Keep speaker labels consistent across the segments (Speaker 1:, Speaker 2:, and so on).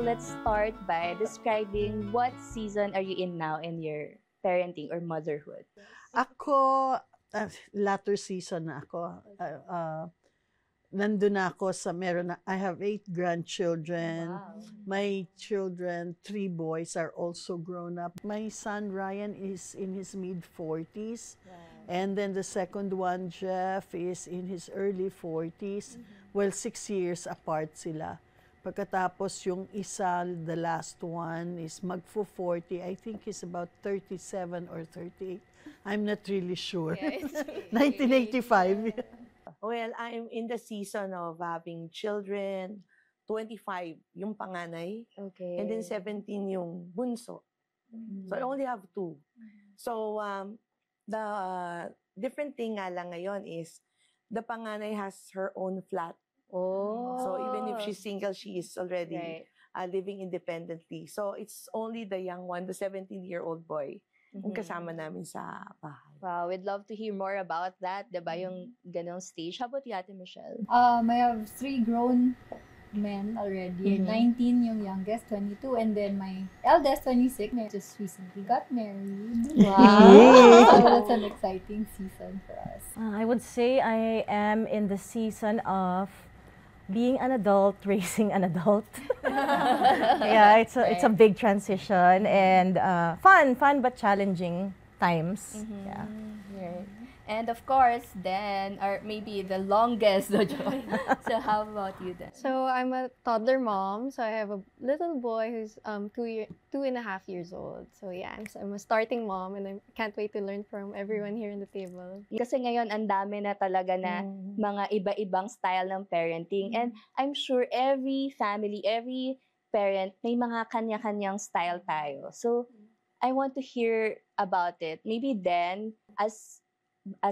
Speaker 1: let's start by describing what season are you in now in your parenting or motherhood?
Speaker 2: Ako, latter season na ako. Nandun na ako sa I have 8 grandchildren.
Speaker 1: Wow.
Speaker 2: My children, 3 boys, are also grown up. My son, Ryan, is in his mid-40s.
Speaker 1: Wow.
Speaker 2: And then the second one, Jeff, is in his early 40s. Well, 6 years apart sila. Pagkatapos yung isa, the last one, is magfo-40. I think he's about 37 or 38. I'm not really sure.
Speaker 1: Yeah,
Speaker 2: 1985.
Speaker 3: Well, I'm in the season of having children. 25 yung panganay,
Speaker 1: Okay.
Speaker 3: and then 17 yung bunso. So I only have 2. So the different thing nga lang ngayon is the panganay has her own flat.
Speaker 1: Oh.
Speaker 3: So even if she's single, she is already
Speaker 1: Right.
Speaker 3: living independently. So it's only the young one, the 17-year-old boy, yung kasama namin sa bahay.
Speaker 1: Wow, we'd love to hear more about that, diba? Yung ganong stage. How about you, Ate Michelle?
Speaker 4: I have 3 grown men already. 19 yung youngest, 22, and then my eldest, 26, just recently got married.
Speaker 1: Wow.
Speaker 4: So that's an exciting season for us.
Speaker 5: I would say I am in the season of being an adult, raising an adult. Yeah, it's a big transition and fun but challenging times. Yeah.
Speaker 1: Right. And of course, then, or maybe the longest, no joke. So how about you then?
Speaker 6: So I'm a toddler mom. So I have a little boy who's 2.5 years old. So yeah, I'm a starting mom, and I can't wait to learn from everyone here in the table.
Speaker 1: Kasi ngayon, ang dami na talaga na mga iba-ibang style ng parenting. And I'm sure every family, every parent, may mga kanya-kanyang style tayo. So I want to hear about it. Maybe then, as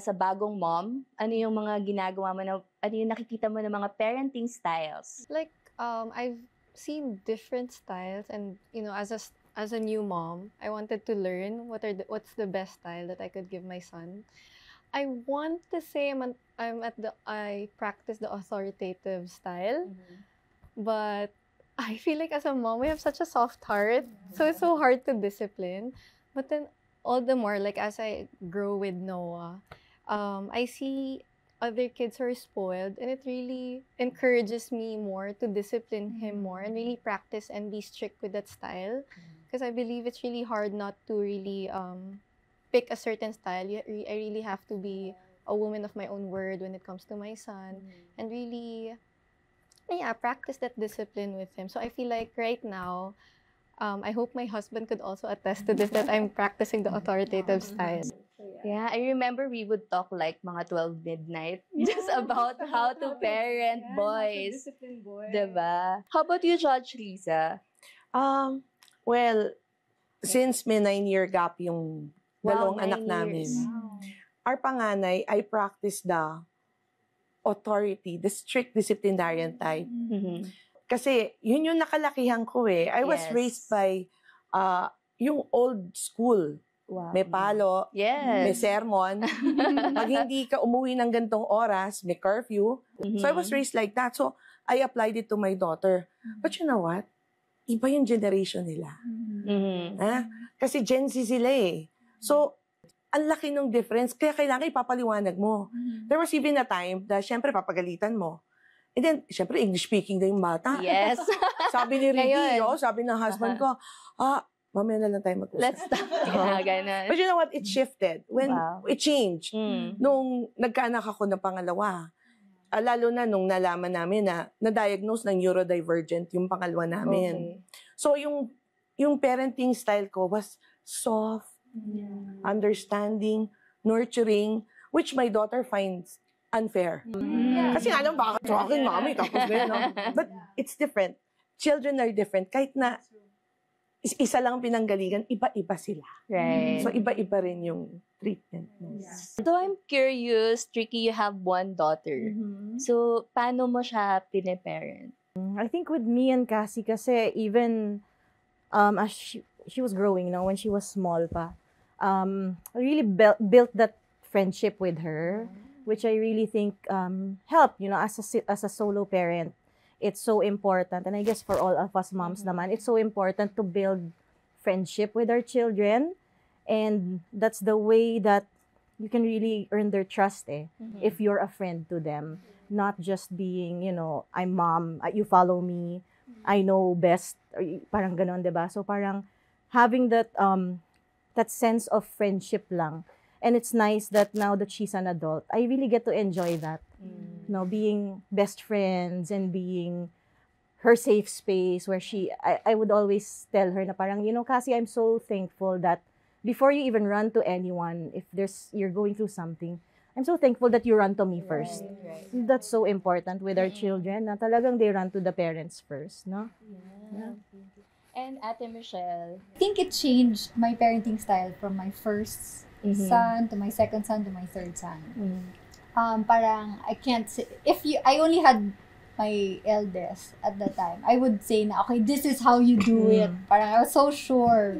Speaker 1: a bagong mom, ano yung mga ginagawa mo na, ano yung nakikita mo ng mga parenting styles?
Speaker 6: Like I've seen different styles, and as a new mom, I wanted to learn what's the best style that I could give my son. I want to say I practice the authoritative style, but I feel like as a mom, we have such a soft heart, so it's so hard to discipline. But then all the more, like as I grow with Noah, I see other kids who are spoiled, and it really encourages me more to discipline him more and really practice and be strict with that style. Because I believe it's really hard not to really pick a certain style. I really have to be a woman of my own word when it comes to my son, and really, practice that discipline with him. So I feel like right now, I hope my husband could also attest to this, that I'm practicing the authoritative style.
Speaker 1: Yeah, I remember we would talk like mga 12 midnight just about how to parent boys. Diba? How about you, Judge Lisa?
Speaker 3: Well, since may 9-year gap yung dalawang
Speaker 1: 9
Speaker 3: anak namin,
Speaker 1: years.
Speaker 3: our panganay, I practice the authority, the strict disciplinarian type. Kasi yun yung nakalakihan ko eh. I was
Speaker 1: Yes.
Speaker 3: raised by yung old school.
Speaker 1: Wow.
Speaker 3: May palo, may
Speaker 1: Yes.
Speaker 3: sermon. Pag hindi ka umuwi ng gantong oras, may curfew. So I was raised like that. So I applied it to my daughter. But you know what? Iba yung generation nila. Kasi Gen Z sila eh. So, ang laki ng difference. Kaya kailangan ipapaliwanag mo. There was even a time na syempre papagalitan mo. And then, syempre, English-speaking na yung bata.
Speaker 1: Yes.
Speaker 3: Sabi ni Ricky,
Speaker 1: Ngayon.
Speaker 3: sabi ng husband ko, mamaya na lang tayo mag-usap.
Speaker 1: Let's stop. Yeah, ganun.
Speaker 3: But you know what? It shifted. When it changed. Nung nagkaanak ako ng pangalawa, lalo na nung nalaman namin na na-diagnose ng neurodivergent yung pangalawa namin.
Speaker 1: Okay.
Speaker 3: So, yung parenting style ko was soft, understanding, nurturing, which my daughter finds unfair. Kasi nga naman, bakit sa akin, mami, tapos ganyan, no? But it's different. Children are different. Kahit na isa lang pinanggalingan, iba-iba sila.
Speaker 1: Right.
Speaker 3: So, iba-iba rin yung treatment.
Speaker 1: So I'm curious, Tricky, you have one daughter. So, paano mo siya pine-parent?
Speaker 5: I think with me and Cassie kasi even as she was growing, when she was small pa, I really built that friendship with her, which I really think helped, as a solo parent. it's so important. And I guess for all of us moms naman, it's so important to build friendship with our children. And that's the way that you can really earn their trust if you're a friend to them. Not just being, I'm mom, you follow me, I know best, or parang ganon, diba? So parang having that sense of friendship lang. And it's nice that now that she's an adult, I really get to enjoy that. Being best friends and being her safe space where I would always tell her na parang, Cassie, I'm so thankful that before you even run to anyone, if you're going through something, I'm so thankful that you run to me first.
Speaker 1: Right.
Speaker 5: That's so important with our children na talagang they run to the parents first, no?
Speaker 1: Yeah. And Ate Michelle?
Speaker 4: I think it changed my parenting style from my first son to my second son to my third son. Parang I can't say, I only had my eldest at the time, I would say na, okay, this is how you do it. Parang I was so sure.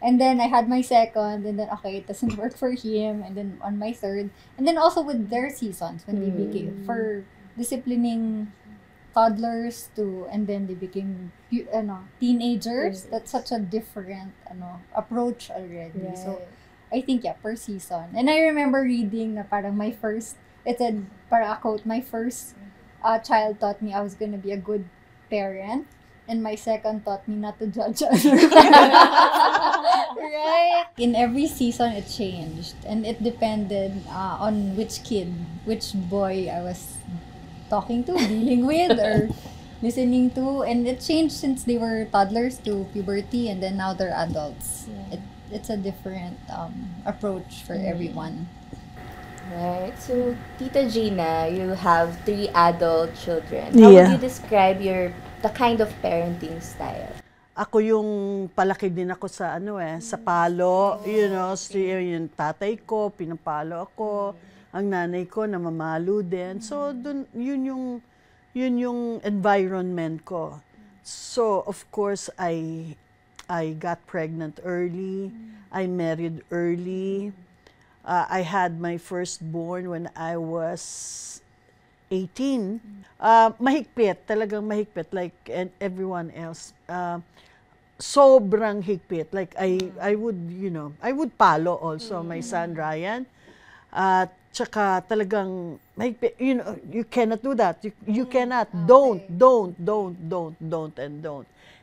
Speaker 4: And then I had my second, and then, okay, it doesn't work for him. And then on my third, and then also with their seasons, when they became, for disciplining toddlers and then they became, teenagers, that's such a different, approach already.
Speaker 1: Right.
Speaker 4: So, I think, per season. And I remember reading na parang it said, parang a quote, my first child taught me I was gonna be a good parent. And my second taught me not to judge others. Right? In every season, it changed. And it depended on which boy I was talking to, dealing with, or listening to. And it changed since they were toddlers to puberty, and then now they're adults. Yeah. It's a different approach for everyone.
Speaker 1: Right. So, Tita Gina, you have 3 adult children. How would you describe the kind of parenting style?
Speaker 2: Ako yung palaki din ako sa sa palo, yung tatay ko, pinapalo ako, ang nanay ko namamalo din. So yun yung environment ko. So of course I got pregnant early, I married early. I had my firstborn when I was 18. Mahigpit, talagang mahigpit, like everyone else. Sobrang higpit. Like I would palo also my son Ryan. Tsaka talagang mahigpit. You cannot do that. You cannot. Don't.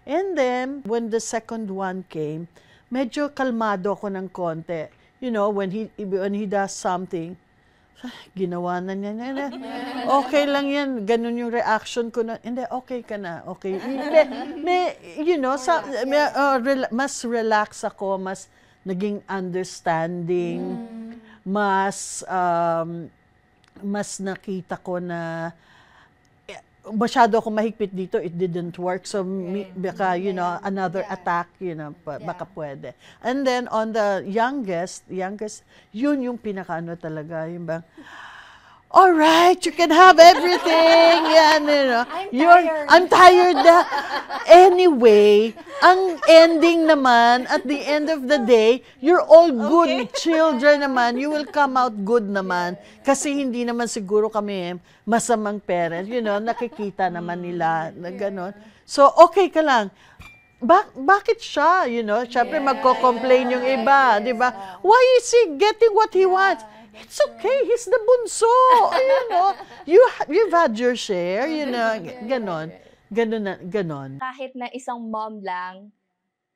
Speaker 2: And then when the second one came, medyo kalmado ako ng konti. When he does something, ginawa na niya. Okay lang yan. Ganun yung reaction ko na, hindi, okay ka na. Okay. Mas relax ako, mas naging understanding, mas nakita ko na masyado ako mahigpit dito, it didn't work. So, baka, another attack, baka pwede. And then, on the youngest, yun yung pinaka talaga, yung bang, all right, you can have everything. Yan, I'm tired na. Anyway, ang ending naman, at the end of the day, you're all good children naman. You will come out good naman. Kasi hindi naman siguro kami masamang parent. Nakikita naman nila na gano'n. So, okay ka lang. Bakit siya? Siyempre magko-complain yung iba, di ba? Why is he getting what he wants? It's okay, he's the bunso. You've had your share, ganon.
Speaker 1: Kahit na isang mom lang,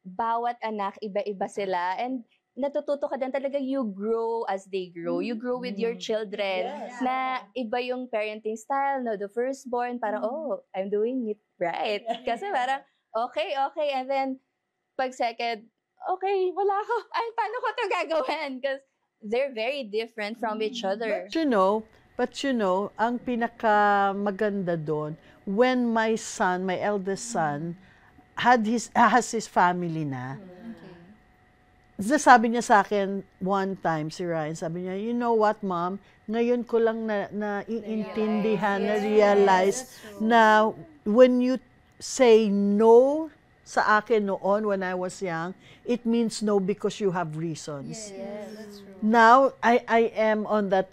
Speaker 1: bawat anak, iba-iba sila. And natututo ka din talaga, you grow as they grow. You grow with your children. Na iba yung parenting style. No, the firstborn, parang, I'm doing it right. Kasi parang, okay. And then, pag second, okay, wala ako. Paano ko ito gagawin? Because they're very different from each other.
Speaker 2: But ang pinaka maganda doon, when my eldest son, has his family na, sabi niya sa akin one time, si Ryan, sabi niya, you know what, Mom, ngayon ko lang na realize na when you say no sa akin noon when I was young, it means no because you have reasons.
Speaker 4: Yes, that's true.
Speaker 2: Now, I am on that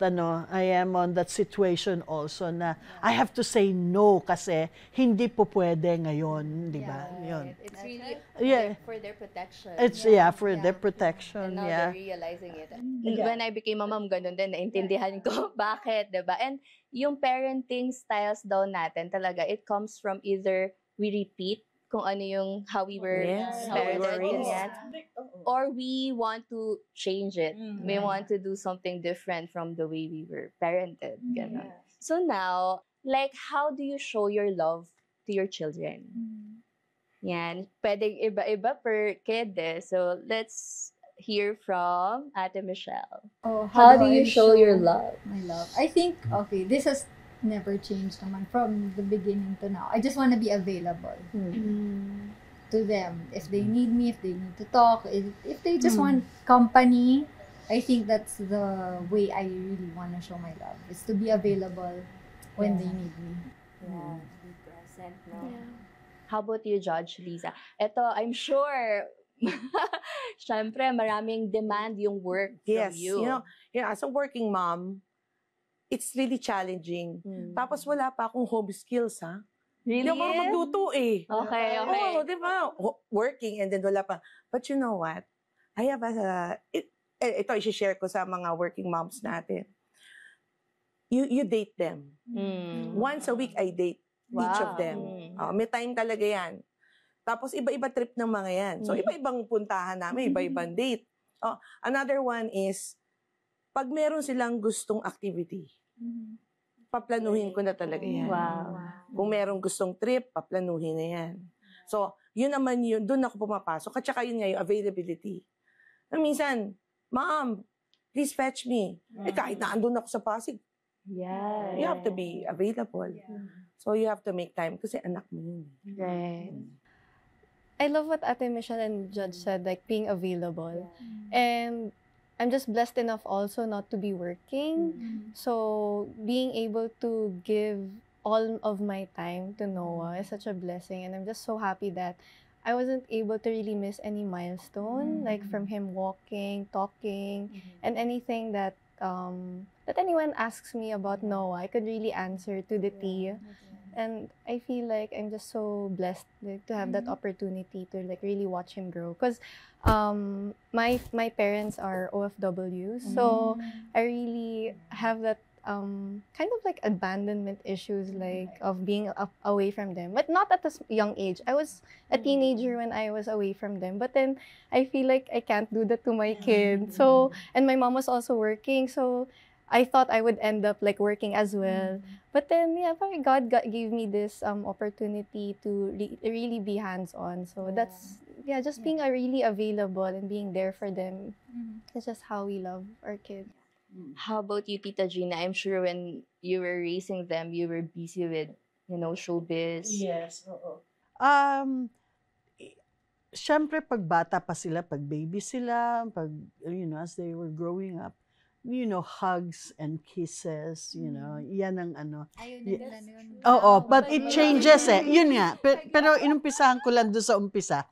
Speaker 2: situation also na I have to say no kasi hindi po pwede ngayon, di ba? Yun.
Speaker 1: It's really
Speaker 2: Yeah.
Speaker 1: for their protection.
Speaker 2: It's for their protection,
Speaker 1: And now
Speaker 2: yeah.
Speaker 1: they're realizing it. When I became a mom, ganun din, naintindihan ko bakit, diba? And yung parenting styles daw natin talaga, it comes from either we repeat kung ano yung how we were
Speaker 3: how we were
Speaker 1: parented,
Speaker 3: raised.
Speaker 1: ganyan, or we want to change it. We want to do something different from the way we were parented. Ganun. So now, like, how do you show your love to your children? Yan. Pwedeng iba-iba per kid eh. So, let's hear from Ate Michelle.
Speaker 4: Oh,
Speaker 1: How do
Speaker 4: I
Speaker 1: you show your love?
Speaker 4: My love. I think, okay, this has never changed naman from the beginning to now. I just want to be available to them. If they need me, if they need to talk, if they just want company, I think that's the way I really want to show my love. Is to be available when they need me.
Speaker 1: Yeah, be present, no? How about you, Judge Liza? Ito, I'm sure, syempre, maraming demand yung work from
Speaker 3: Yes,
Speaker 1: you.
Speaker 3: as a working mom, it's really challenging. Tapos wala pa akong home skills, ha?
Speaker 1: Really?
Speaker 3: Hindi ako marunong magluto eh.
Speaker 1: Okay.
Speaker 3: Oo, di ba? Working and then wala pa. But you know what? I have ito i-share ko sa mga working moms natin. You date them. Once a week, I date each of them. May time talaga yan. Tapos iba-iba trip ng mga yan. So iba-ibang puntahan namin, iba-ibang date. Another one is, pag meron silang gustong activity, paplanuhin ko na talaga yan.
Speaker 1: Wow.
Speaker 3: Kung merong gustong trip, paplanuhin na yan. So, yun naman yun, doon ako pumapasok. At saka yun nga yung availability. Minsan, Ma'am, please fetch me. Kahit na andun ako sa Pasig,
Speaker 1: Yeah.
Speaker 3: you have to be available. So, you have to make time kasi anak mo yun.
Speaker 1: Right.
Speaker 6: I love what Ate Michelle and Judge said, like being available. And I'm just blessed enough also not to be working. So being able to give all of my time to Noah is such a blessing. And I'm just so happy that I wasn't able to really miss any milestone, like from him walking, talking, and anything that that anyone asks me about Noah, I could really answer to the T. And I feel like I'm just so blessed to have that opportunity to like really watch him grow. Because my parents are OFWs, so I really have that kind of like abandonment issues, like of being away from them. But not at a young age. I was a teenager when I was away from them. But then I feel like I can't do that to my kid. So, and my mom was also working, so I thought I would end up like working as well. But then, parang God gave me this opportunity to really be hands-on. So that's, just being really available and being there for them. That's just how we love our kids.
Speaker 1: How about you, Tita Gina? I'm sure when you were raising them, you were busy with, showbiz.
Speaker 2: Yes, oo. Siyempre, pag bata pa sila, pag baby sila, pag, as they were growing up, hugs and kisses, yan ang ano.
Speaker 4: Ayun nila yun.
Speaker 2: Oo, but it changes eh. Yun nga. Pero inumpisahan ko lang doon sa umpisa.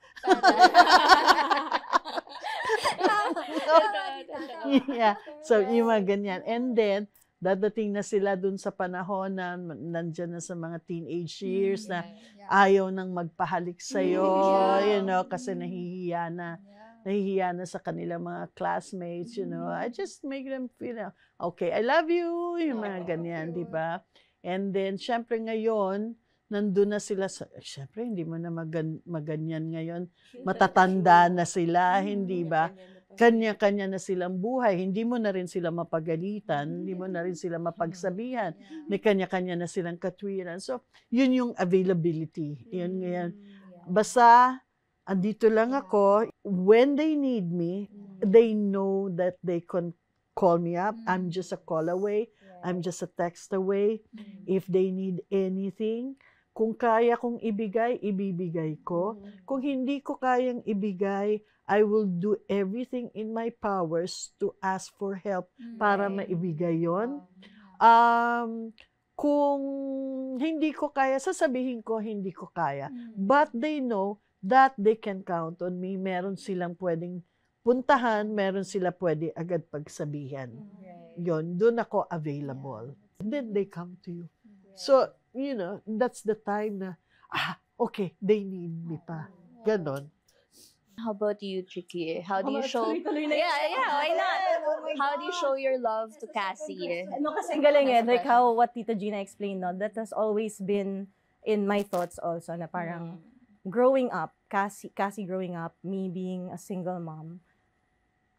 Speaker 2: Yeah. So, yung mga ganyan. And then, dadating na sila dun sa panahon na nandyan na sa mga teenage years na ayaw nang magpahalik sa'yo, kasi nahihiya na sa kanilang mga classmates, I just make them feel, okay, I love you, yung mga ganyan, di ba? And then, syempre ngayon, nandun na sila syempre, hindi mo na maganyan ngayon, matatanda na sila, hindi ba? Kanya-kanya na silang buhay, hindi mo na rin sila mapagalitan, hindi mo na rin sila mapagsabihan, may kanya-kanya na silang katwiran. So, yun yung availability. Yun ngayon. Basta, andito lang ako. When they need me, they know that they can call me up. I'm just a call away. I'm just a text away. If they need anything, kung kaya kong ibigay, ibibigay ko. Kung hindi ko kayang ibigay, I will do everything in my powers to ask for help para maibigay yon. Kung hindi ko kaya, sasabihin ko hindi ko kaya. But they know that they can count on me. Meron silang pwedeng puntahan, meron sila pwede agad pagsabihan. Yon, doon ako available. And then they come to you. So, that's the time na, okay, they need me pa. Ganon.
Speaker 1: How about you, Tricky? How do you show... why not? How do you show your love to Cassie?
Speaker 5: Kasi galing like what Tita Gina explained, no? That has always been in my thoughts also, na parang growing up, Cassie growing up, me being a single mom,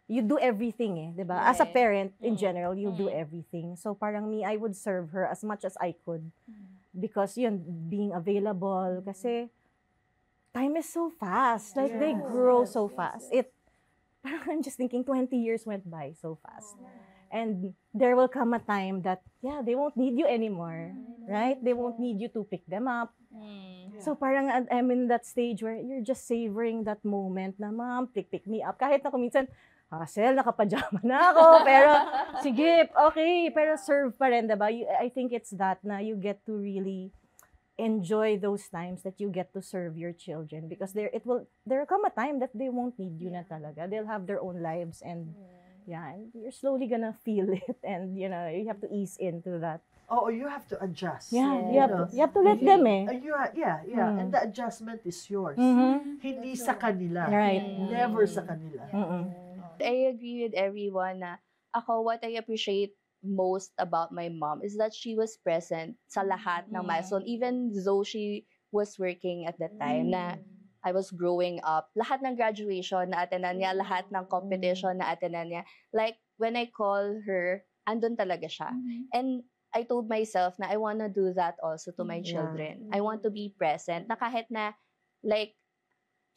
Speaker 5: you do everything diba? As a parent, in general, you do everything. So parang me, I would serve her as much as I could. Because yun, being available, kasi time is so fast. Like, they grow so fast. I'm just thinking 20 years went by so fast. And there will come a time that, they won't need you anymore. Right? They won't need you to pick them up. So parang I'm in that stage where you're just savoring that moment na, Mom, pick me up. Kahit na kung minsan, Hassel, nakapajama na ako. Pero, sige, okay. Pero serve pa rin, diba? I think it's that na you get to really enjoy those times that you get to serve your children, because there will come a time that they won't need you na talaga. They'll have their own lives, and and you're slowly gonna feel it, and you have to ease into that.
Speaker 2: Oh, you have to adjust.
Speaker 5: Yeah, you have to let them
Speaker 2: and the adjustment is yours. Hindi sa kanila.
Speaker 5: Right.
Speaker 2: Never sa kanila.
Speaker 1: I agree with everyone na what I appreciate most about my mom is that she was present sa lahat ng milestone, even though she was working at that time na I was growing up. Lahat ng graduation na attenan niya, lahat ng competition na attenan niya. Like, when I call her, andun talaga siya. And I told myself na I wanna do that also to my children. I want to be present. Na kahit na, like,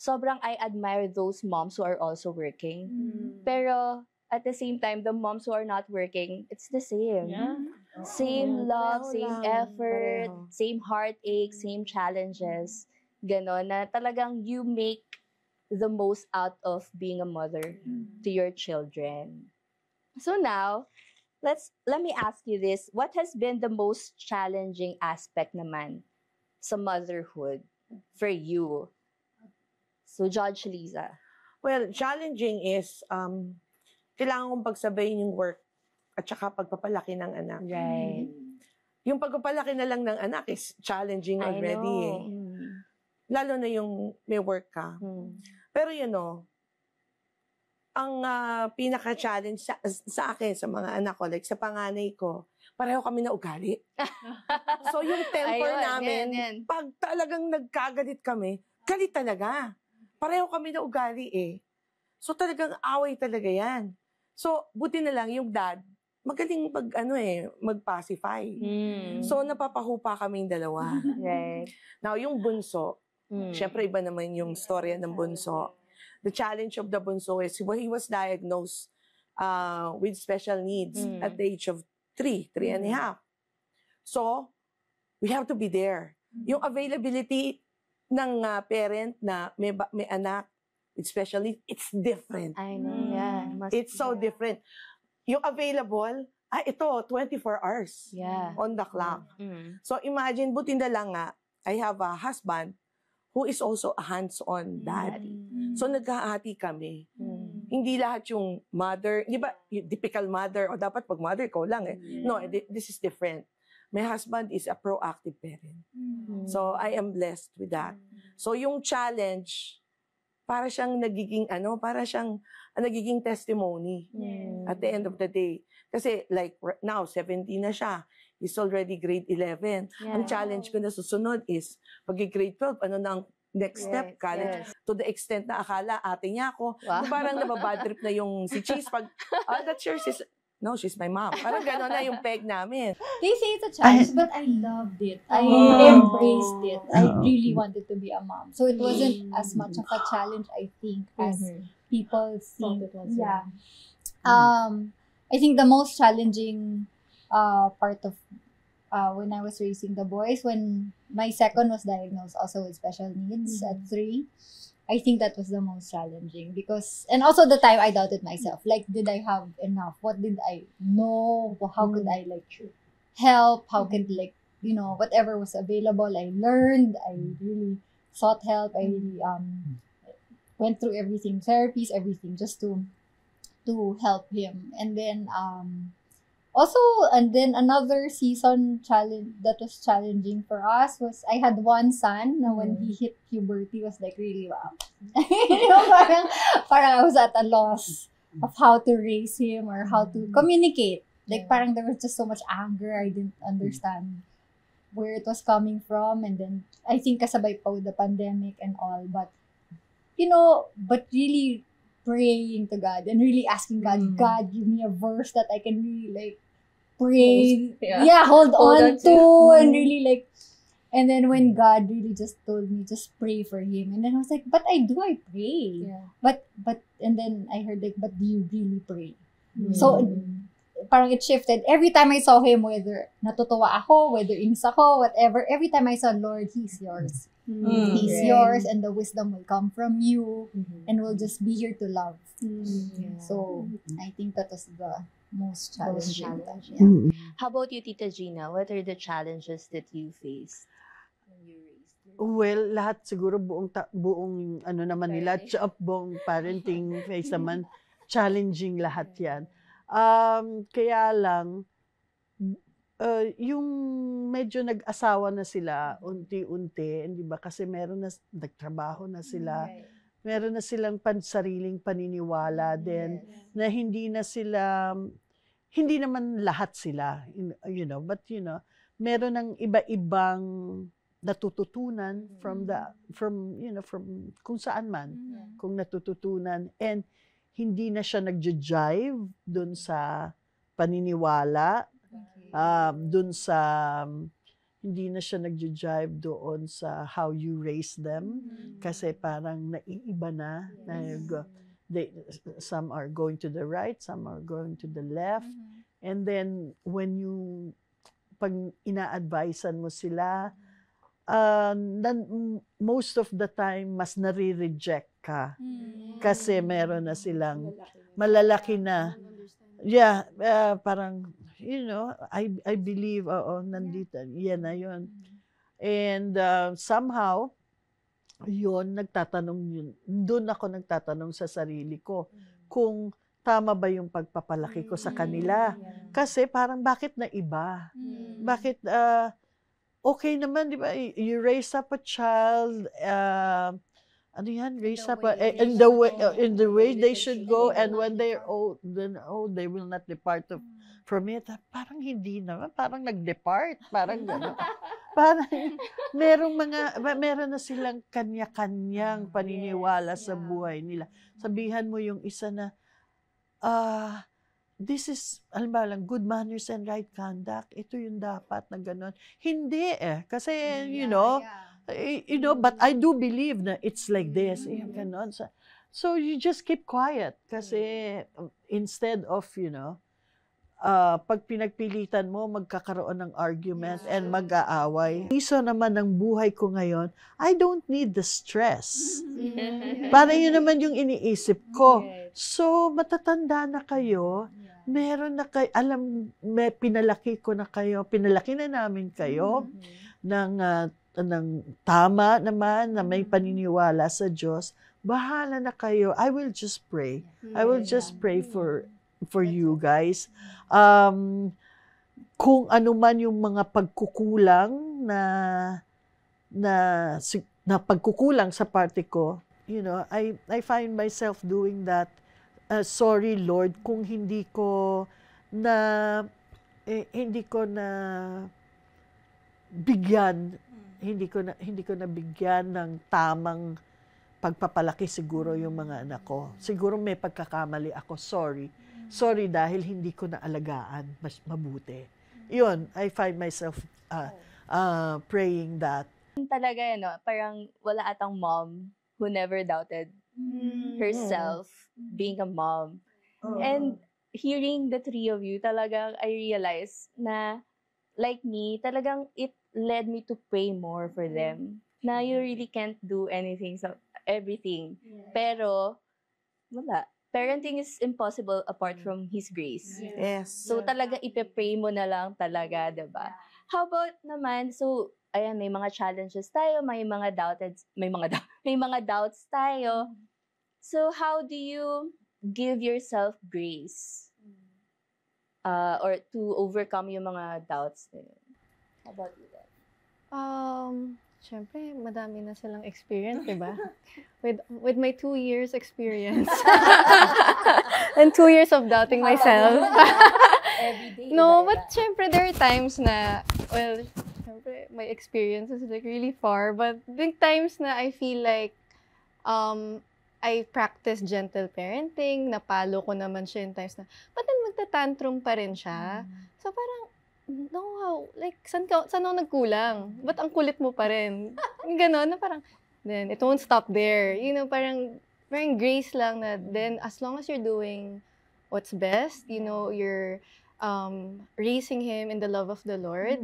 Speaker 1: sobrang I admire those moms who are also working. Pero, at the same time, the moms who are not working, it's the same. Same love, same effort, same heartache, same challenges. Ganon, na talagang you make the most out of being a mother to your children. So now, let me ask you this. What has been the most challenging aspect naman sa motherhood for you? So, Judge Liza.
Speaker 3: Well, challenging is, kailangan kong pagsabayin yung work at saka pagpapalaki ng anak.
Speaker 1: Right.
Speaker 3: Yung pagpapalaki na lang ng anak is challenging already. Lalo na yung may work ka. Pero ang pinaka-challenge sa akin, sa mga anak ko, like sa panganay ko, pareho kami na ugali. So yung temper namin, pag talagang nagkagalit kami, galit talaga. Pareho kami na ugali So talagang away talaga yan. So, buti na lang yung dad, magaling mag-pacify. So, napapahupa kaming dalawa.
Speaker 1: Right.
Speaker 3: Now, yung bunso, syempre iba naman yung storya ng bunso. The challenge of the bunso is he was diagnosed with special needs at the age of 3 and a half. So, we have to be there. Yung availability ng parent na may anak, especially, it's different.
Speaker 1: I know,
Speaker 3: It's so different. Yung available, ito, 24 hours on the clock. So imagine, buti na lang nga, I have a husband who is also a hands-on dad. So naghahati kami. Hindi lahat yung mother, di ba, yung typical mother, o dapat pag mother ko lang No, this is different. My husband is a proactive parent. So I am blessed with that. So yung challenge, para siyang nagiging nagiging testimony at the end of the day. Kasi like now, 17 na siya. He's already grade 11. Ang challenge ko na susunod is, pag-grade 12, ano na ang next step? College. To the extent na akala ate niya ako. Parang nababad trip na yung si Cheese. Pag, that's your sister. No, she's my mom. Parang gano'n na yung peg namin.
Speaker 4: They say it's a challenge, but I loved it. I embraced it. I really wanted to be a mom. So it wasn't as much of a challenge, I think, as people think. Yeah. I think the most challenging part of when I was raising the boys, when my second was diagnosed also with special needs at 3, I think that was the most challenging because, and also the time I doubted myself. Like, did I have enough? What did I know? How could I help? How could whatever was available, I learned. I really sought help. I really went through everything, therapies, everything, just to help him. And then also, and then another season challenge that was challenging for us was I had one son na when he hit puberty was like really wow. You know, parang I was at a loss of how to raise him or how to communicate. Like parang there was just so much anger. I didn't understand where it was coming from. And then I think kasabay pa with the pandemic and all. But, you know, but really praying to God and really asking God, God, give me a verse that I can really like pray. Hold on to. And really like, and then when God really just told me, just pray for him. And then I was like, but I pray.
Speaker 6: Yeah.
Speaker 4: But, and then I heard like, but do you really pray? So, parang it shifted. Every time I saw him, whether natutuwa ako, whether inis ako, whatever, every time I saw, Lord, He's yours. He's yours, and the wisdom will come from you, and we'll just be here to love. So, I think that was the most challenging.
Speaker 1: How about you, Tita Gina? What are the challenges that you faced when you raised your
Speaker 2: Well, lahat siguro buong ano naman nila, buong parenting phase naman, challenging lahat yan. Kaya lang, yung medyo nag-asawa na sila, unti-unti, hindi ba? Kasi meron na, nagtrabaho na sila, meron na silang sariling paniniwala din, na hindi na sila, hindi naman lahat sila, you know, but you know, meron ng iba-ibang natututunan from kung saan man, kung natututunan, and hindi na siya nagja-jive dun sa paniniwala, dun sa, hindi na siya nagja-jive doon sa how you raise them, kasi parang naiiba na, some are going to the right, some are going to the left, and then when you, pag ina-advisean mo sila, most of the time, mas nare-reject ka. Kasi meron na silang malalaki na. Yeah, parang, you know, I believe, nandito, yan na yun. And somehow, yun, doon ako nagtatanong sa sarili ko, kung tama ba yung pagpapalaki ko sa kanila. Kasi parang, bakit na iba? Bakit, okay naman, di ba? You raise up a child, ano yan? Raise up in the way they should go, and when they're old, they will not depart from it. Parang hindi naman, parang nag-depart, parang gano'n. Parang meron na silang kanya-kanyang paniniwala sa buhay nila. Sabihan mo yung isa na, this is, alam ba lang, good manners and right conduct. Ito yung dapat na gano'n. Hindi kasi, you know, but I do believe na it's like this. Gano'n. So you just keep quiet. Kasi instead of, you know, pag pinagpilitan mo, magkakaroon ng argument and mag-aaway. Iso naman ng buhay ko ngayon, I don't need the stress. Parang yun naman yung iniisip ko. So, matatanda na kayo, meron na kayo, pinalaki ko na kayo, pinalaki na namin kayo ng tama naman, na may paniniwala sa Diyos. Bahala na kayo. I will just pray. I will just pray for you guys. Kung ano man yung mga pagkukulang na pagkukulang sa parte ko, you know, I find myself doing that. Sorry Lord kung hindi ko na bigyan, hindi ko na bigyan ng tamang pagpapalaki siguro yung mga anak ko. Siguro may pagkakamali ako. Sorry dahil hindi ko naalagaan mas mabuti. Yun, I find myself praying that.
Speaker 1: Talaga, no, parang wala atang mom who never doubted herself being a mom. And hearing the three of you, talagang I realized na, like me, talagang it led me to pray more for them. Na you really can't do everything. Pero, wala. Parenting is impossible apart from His grace.
Speaker 3: Yes.
Speaker 1: So, talaga ipipray mo na lang talaga, diba? How about naman, so, ayan, may mga challenges tayo, may mga may mga doubts tayo. So how do you give yourself grace? Or to overcome yung mga doubts na yun? How about you guys?
Speaker 6: Siyempre, madami na silang experience, di ba? With my 2 years experience. And 2 years of doubting myself.
Speaker 1: Every day.
Speaker 6: No, but syempre, there are times na, well, syempre, my experience is like really far. But big times na I feel like, I practice gentle parenting, napalo ko naman siya yung times na, but then magta-tantrum pa rin siya. So parang, no, like, saan ako nagkulang? Ba't ang kulit mo pa rin? Ganon, na parang, then, it won't stop there. You know, parang grace lang na, then, as long as you're doing what's best, you know, you're raising him in the love of the Lord.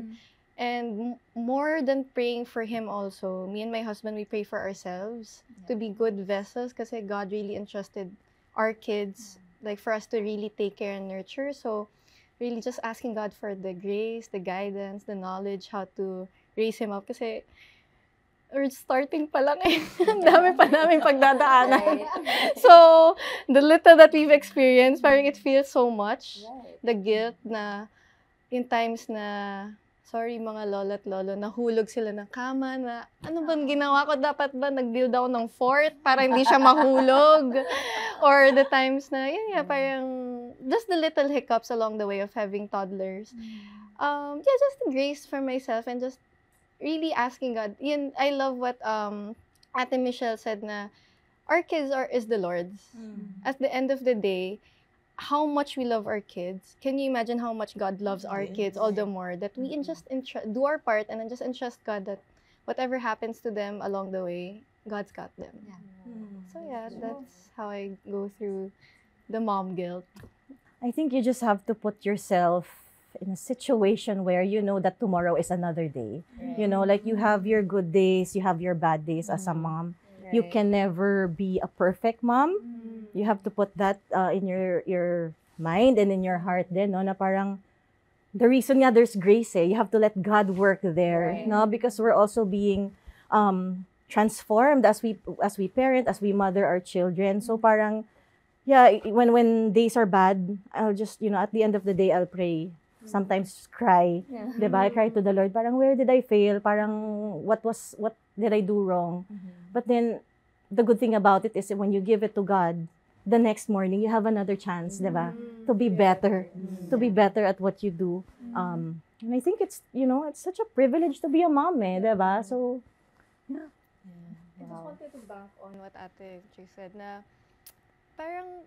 Speaker 6: And more than praying for him also, me and my husband, we pray for ourselves to be good vessels kasi God really entrusted our kids, like, for us to really take care and nurture. So, really just asking God for the grace, the guidance, the knowledge, how to raise him up. Kasi we're starting pa lang eh. Ang dami pa namin pagdadaanan. So, the little that we've experienced, parang it feels so much. The guilt na, in times na, sorry mga lolo at lolo, nahulog sila ng kama na, ano bang ginawa ko? Dapat ba nag-build ako ng fort para hindi siya mahulog? Or the times na, yun nga, parang, just the little hiccups along the way of having toddlers. Yeah, just the grace for myself and just really asking God. Yun, I love what Ate Michelle said na, our kids is the Lord's. At the end of the day, how much we love our kids. Can you imagine how much God loves our kids all the more? That we just do our part and then just entrust God that whatever happens to them along the way, God's got them. So yeah, that's how I go through the mom guilt.
Speaker 5: I think you just have to put yourself in a situation where you know that tomorrow is another day. You know, like you have your good days, you have your bad days as a mom. You can never be a perfect mom. You have to put that in your mind and in your heart then, no? Na parang, the reason nga there's grace you have to let God work there, no? Because we're also being transformed as we parent, as we mother our children. So parang, yeah, when days are bad, I'll just, you know, at the end of the day, I'll pray. Sometimes cry, diba? I cry to the Lord, parang, where did I fail? Parang, what did I do wrong? But then, the good thing about it is when you give it to God, the next morning, you have another chance, diba? To be better, to be better at what you do. And I think it's, you know, it's such a privilege to be a mom, diba? So, yeah.
Speaker 6: I just wanted to back on what Ate Jay said na parang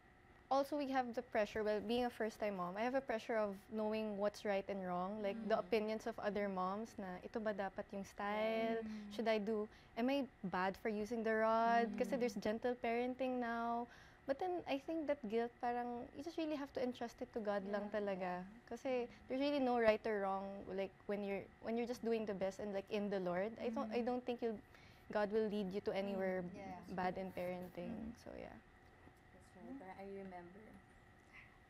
Speaker 6: also we have the pressure, well, being a first-time mom, I have a pressure of knowing what's right and wrong, like the opinions of other moms na ito ba dapat yung style? Should I do, am I bad for using the rod? Kasi there's gentle parenting now. But then I think that guilt, parang you just really have to entrust it to God lang talaga. Kasi there's really no right or wrong, like when you're just doing the best and like in the Lord. I don't think God will lead you to anywhere bad in parenting. So yeah.
Speaker 1: I remember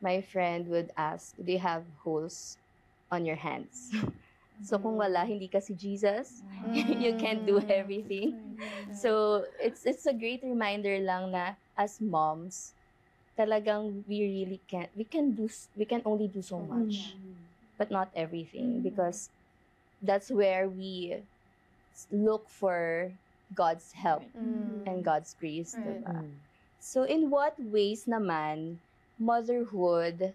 Speaker 1: my friend would ask, do you have holes on your hands? So kung wala, hindi ka si Jesus, you can't do everything. So it's a great reminder lang na as moms, talagang we can only do so much, but not everything, because that's where we look for God's help and God's grace, diba? So in what ways naman motherhood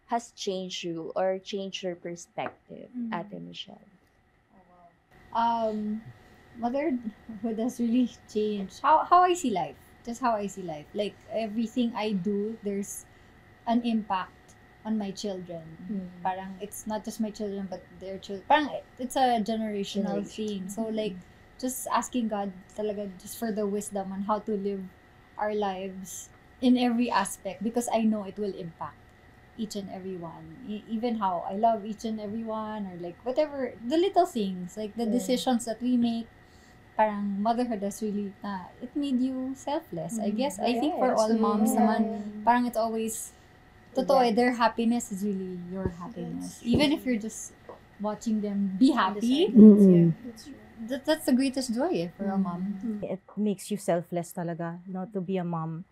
Speaker 1: has changed you or changed your perspective, Ate Michelle?
Speaker 4: Motherhood has really changed how I see life. Just how I see life. Like everything I do, there's an impact on my children. Parang it's not just my children, but their children. Parang it's a generational thing. So like just asking God talaga just for the wisdom on how to live our lives in every aspect, because I know it will impact each and every one. Even how I love each and every one, or like whatever, the little things, like the decisions that we make. Parang motherhood has really, it made you selfless, I guess. I think for all moms naman, parang it's always, totoo, their happiness is really your happiness. Even if you're just watching them be happy. that's the greatest joy for a mom.
Speaker 5: It makes you selfless talaga, to be a mom.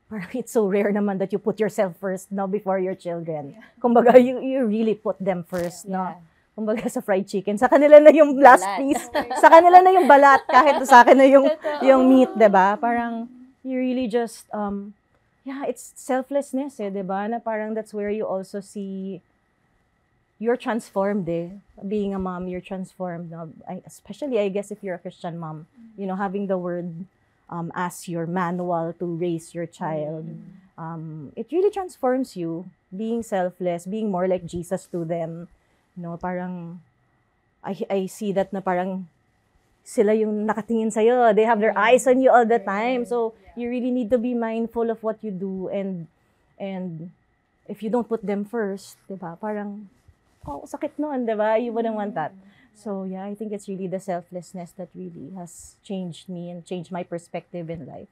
Speaker 5: Parang it's so rare naman that you put yourself first, before your children. Kumbaga, you really put them first,
Speaker 1: Yeah.
Speaker 5: Kumbaga sa fried chicken, sa kanila na yung last
Speaker 1: Balat.
Speaker 5: piece. Sa kanila na yung balat, kahit sa akin na yung meat, 'di ba? Parang you really just it's selflessness, 'di ba? Na parang that's where you also see you're transformed, being a mom, you're transformed. Especially, I guess, if you're a Christian mom, having the word as your manual to raise your child, it really transforms you. Being selfless, being more like Jesus to them. Parang, I see that na parang sila yung nakatingin sa'yo. They have their eyes on you all the time. So, you really need to be mindful of what you do. And if you don't put them first, diba, parang, sakit nun, diba? You wouldn't want that. So, yeah, I think it's really the selflessness that really has changed me and changed my perspective in life.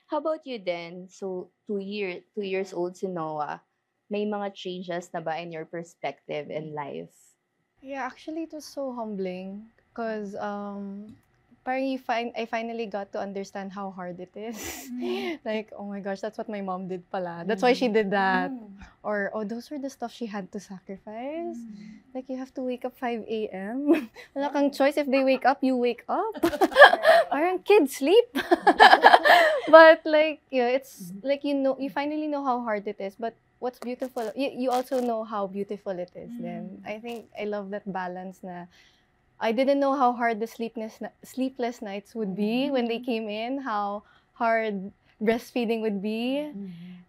Speaker 1: How about you then? So, 2 years old si Noah. May mga changes na ba in your perspective in life?
Speaker 6: Yeah, actually, it was so humbling because parang I finally got to understand how hard it is. Like, oh my gosh, that's what my mom did pala. That's why she did that. Or, those were the stuff she had to sacrifice. Like, you have to wake up 5 a.m. Wala kang choice. If they wake up, you wake up. Parang kids sleep. But like, it's like, you finally know how hard it is. But what's beautiful, you also know how beautiful it is. Then I think I love that balance na I didn't know how hard the sleepless nights would be when they came in, how hard breastfeeding would be.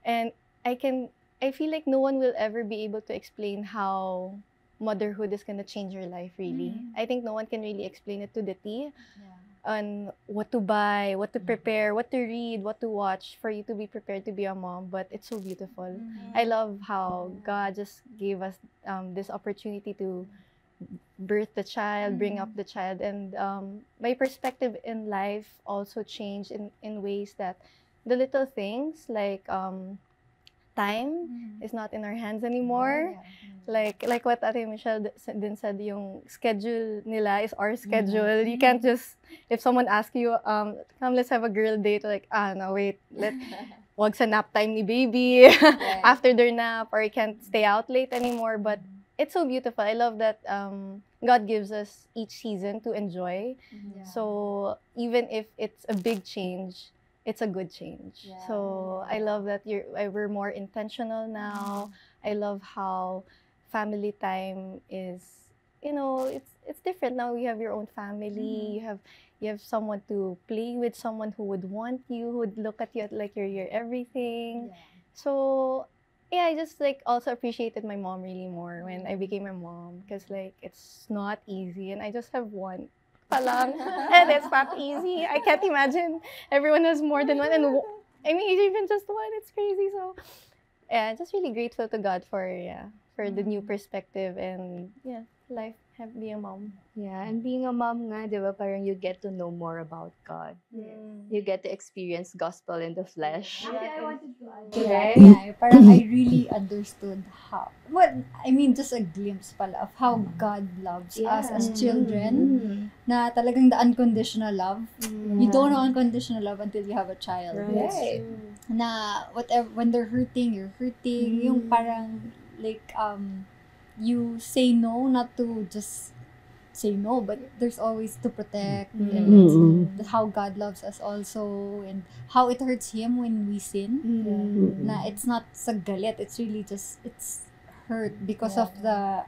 Speaker 6: And I feel like no one will ever be able to explain how motherhood is going to change your life, really. I think no one can really explain it to the T. On what to buy, what to prepare, what to read, what to watch for you to be prepared to be a mom. But it's so beautiful. I love how God just gave us this opportunity to birth the child, bring up the child. And my perspective in life also changed in ways that the little things like time is not in our hands anymore. Like what Ate Michelle din said, yung schedule nila is our schedule. You can't just, if someone asks you, come, let's have a girl date, like, no, wait, wag sa nap time ni baby after their nap, or you can't stay out late anymore. But it's so beautiful. I love that God gives us each season to enjoy. So even if it's a big change, it's a good change. So I love that we're more intentional now. I love how family time is, it's different now. You have your own family. You have someone to play with, someone who would want you, who would look at you like you're your everything. So yeah, I just also appreciated my mom really more when I became a mom, because it's not easy, and I just have one palang, and it's not easy. I can't imagine everyone has more than one, and I mean even just one, it's crazy. So yeah, just really grateful to God for the new perspective and life, being a mom.
Speaker 1: Yeah, and being a mom nga, di ba, parang you get to know more about God. You get to experience gospel in the flesh.
Speaker 4: Parang I really understood how, just a glimpse pala of how God loves us as children, na talagang the unconditional love. You don't know unconditional love until you have a child.
Speaker 1: Right.
Speaker 4: Na whatever, when they're hurting, you're hurting. Yung parang you say no, not to just say no, but there's always to protect, and how God loves us also, and how it hurts Him when we sin. Na it's not sa galit, it's really just, it's hurt because of the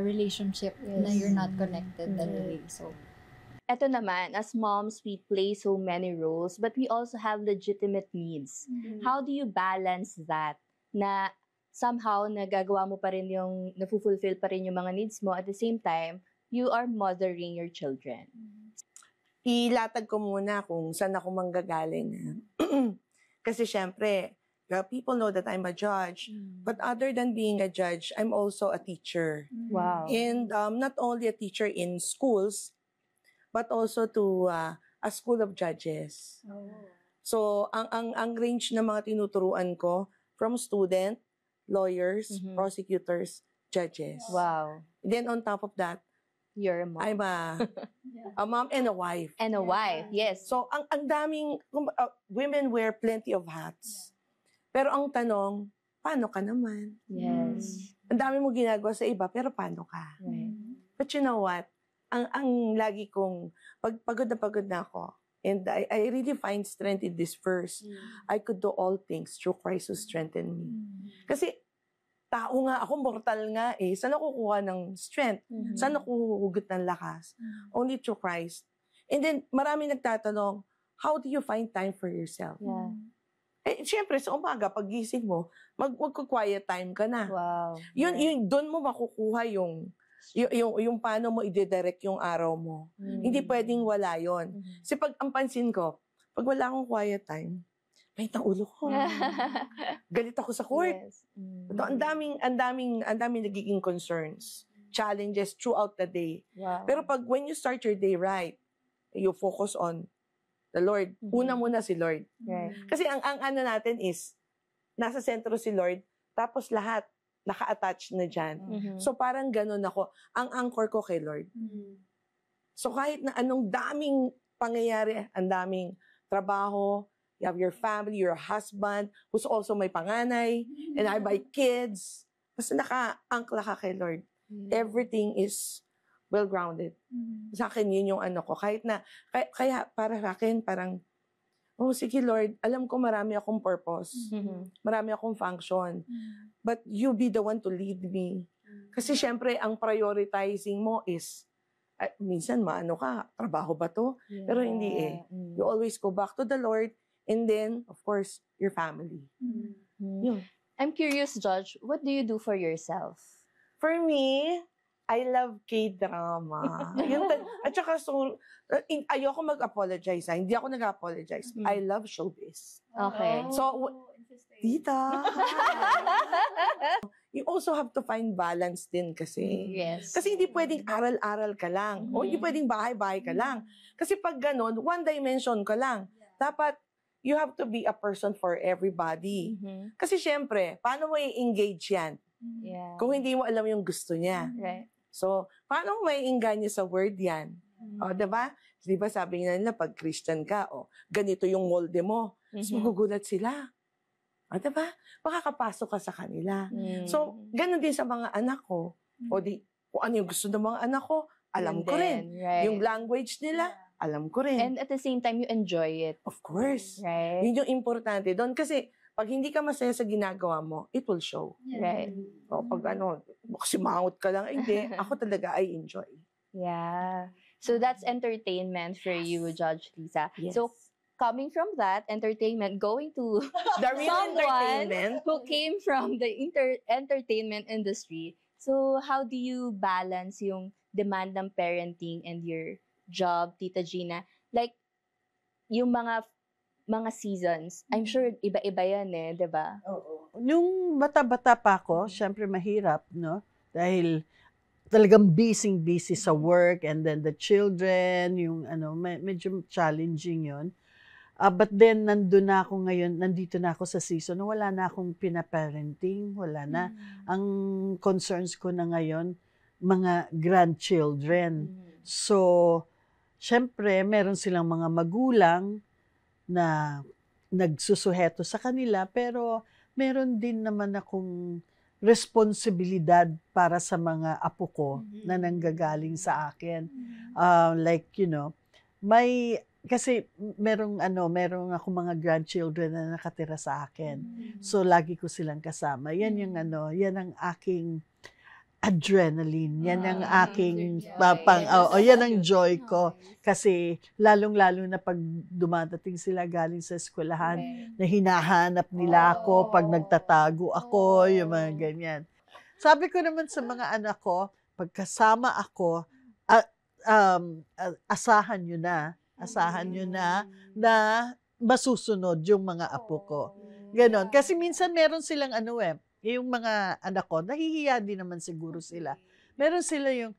Speaker 4: relationship na you're not connected that way. So
Speaker 1: Eto naman, as moms, we play so many roles, but we also have legitimate needs. How do you balance that? Na somehow nagagawa mo pa rin yung, napufulfill pa rin yung mga needs mo, at the same time, you are mothering your children.
Speaker 3: Ilatag ko muna kung saan ako manggagaling. Kasi syempre, people know that I'm a judge. But other than being a judge, I'm also a teacher.
Speaker 1: Wow.
Speaker 3: And not only a teacher in schools, but also to a school of judges. So, ang range ng mga tinuturuan ko, from student, lawyers, prosecutors, judges.
Speaker 1: Wow.
Speaker 3: Then on top of that,
Speaker 1: You're a mom.
Speaker 3: I'm a mom and a wife.
Speaker 1: And a wife. Yes.
Speaker 3: So, ang daming, women wear plenty of hats. Pero ang tanong, paano ka naman?
Speaker 1: Yes.
Speaker 3: Ang dami mo ginagawa sa iba, pero paano ka?
Speaker 1: Right.
Speaker 3: But you know what? Ang lagi kong, pagod na ako, and I really find strength in this verse. I could do all things through Christ who strengthened me. Kasi, tao nga ako, mortal nga eh. Saan ako kukuha ng strength? Saan ako huhugot ng lakas? Only through Christ. And then, marami nagtatanong, how do you find time for yourself?
Speaker 1: Yeah.
Speaker 3: Eh, syempre, sa umaga, pag-gising mo, magko-quiet time ka na.
Speaker 1: Wow.
Speaker 3: Yun, doon mo makukuha yung paano mo i-direct yung araw mo. Hindi pwedeng wala yon. Kasi ang pansin ko, pag wala akong quiet time, kahit ang ulo ko. Galit ako sa court.
Speaker 1: Yes.
Speaker 3: Ang daming nagiging concerns, challenges throughout the day.
Speaker 1: Wow.
Speaker 3: Pero when you start your day right, you focus on the Lord. Una muna si Lord.
Speaker 1: Right.
Speaker 3: Kasi ang ano natin is, nasa sentro si Lord, tapos lahat naka-attach na dyan. So parang ganun ako. Ang anchor ko kay Lord. So kahit na anong daming pangyayari, ang daming trabaho, you have your family, your husband, who's also may panganay, and I have my kids. Basta naka-angkla ka kay Lord. Everything is well-grounded. Sa akin, yun yung ano ko. Kahit na, kaya para sa akin, parang, oh, sige Lord, alam ko marami akong purpose. Marami akong function. But you be the one to lead me. Kasi syempre, ang prioritizing mo is, minsan maano ka, trabaho ba to? Pero hindi eh. You always go back to the Lord, and then, of course, your family. Yun.
Speaker 1: I'm curious, Judge, what do you do for yourself?
Speaker 3: For me, I love K-drama. At saka, ayoko mag-apologize. Hindi ako nag-apologize. I love showbiz.
Speaker 1: Okay.
Speaker 3: So, tita. You also have to find balance din kasi.
Speaker 1: Yes.
Speaker 3: Kasi hindi pwedeng aral-aral ka lang. O hindi pwedeng bahay-bahay ka lang. Kasi pag ganon, one dimension ka lang. Dapat, you have to be a person for everybody. Kasi syempre, paano mo i-engage yan?
Speaker 1: Yeah.
Speaker 3: Kung hindi mo alam yung gusto niya.
Speaker 1: Right.
Speaker 3: So, paano mo mai-engage sa word yan? O, diba? Diba sabi nila pag Christian ka, ganito yung molde mo. So, magugulat sila. O, diba? Makakapasok ka sa kanila. So, ganun din sa mga anak ko. O di, kung ano yung gusto ng mga anak ko, alam ko rin.
Speaker 1: Right.
Speaker 3: Yung language nila, alam ko rin.
Speaker 1: And at the same time, you enjoy it.
Speaker 3: Of course.
Speaker 1: Right.
Speaker 3: Yun yung importante doon. Kasi, pag hindi ka masaya sa ginagawa mo, it will show.
Speaker 1: Right.
Speaker 3: O, pag kasi mangot ka lang, hindi. Ako talaga, I enjoy.
Speaker 1: Yeah. So that's entertainment for you, Judge Lisa.
Speaker 3: Yes.
Speaker 1: So coming from that entertainment, going to
Speaker 3: The real
Speaker 1: someone
Speaker 3: entertainment.
Speaker 1: who came from the entertainment industry. So how do you balance yung demand ng parenting and your job, Tita Gina? Like, yung mga seasons, I'm sure iba-iba yan eh, di ba?
Speaker 2: Oo. Nung bata-bata pa ako, syempre mahirap, no? Dahil talagang busy sa work and then the children, yung medyo challenging yon. But then, nandito na ako sa season, wala na akong pinaparenting, wala na. Ang concerns ko na ngayon, mga grandchildren. So, syempre, meron silang mga magulang na nagsusuheto sa kanila, pero meron din naman akong responsibilidad para sa mga apo ko na nanggagaling sa akin. Like, kasi merong ako mga grandchildren na nakatira sa akin. So, lagi ko silang kasama. Yan yung yan ang aking adrenaline. Yan ang aking yan ang joy ko. Kasi lalong-lalo na pag dumadating sila galing sa eskwelahan, na hinahanap nila ako pag nagtatago ako, yung mga ganyan. Sabi ko naman sa mga anak ko, pagkasama ako, asahan nyo na masusunod yung mga apo ko. Ganon. Kasi minsan meron silang yung mga anak ko, nahihiya din naman siguro sila. Meron sila yung,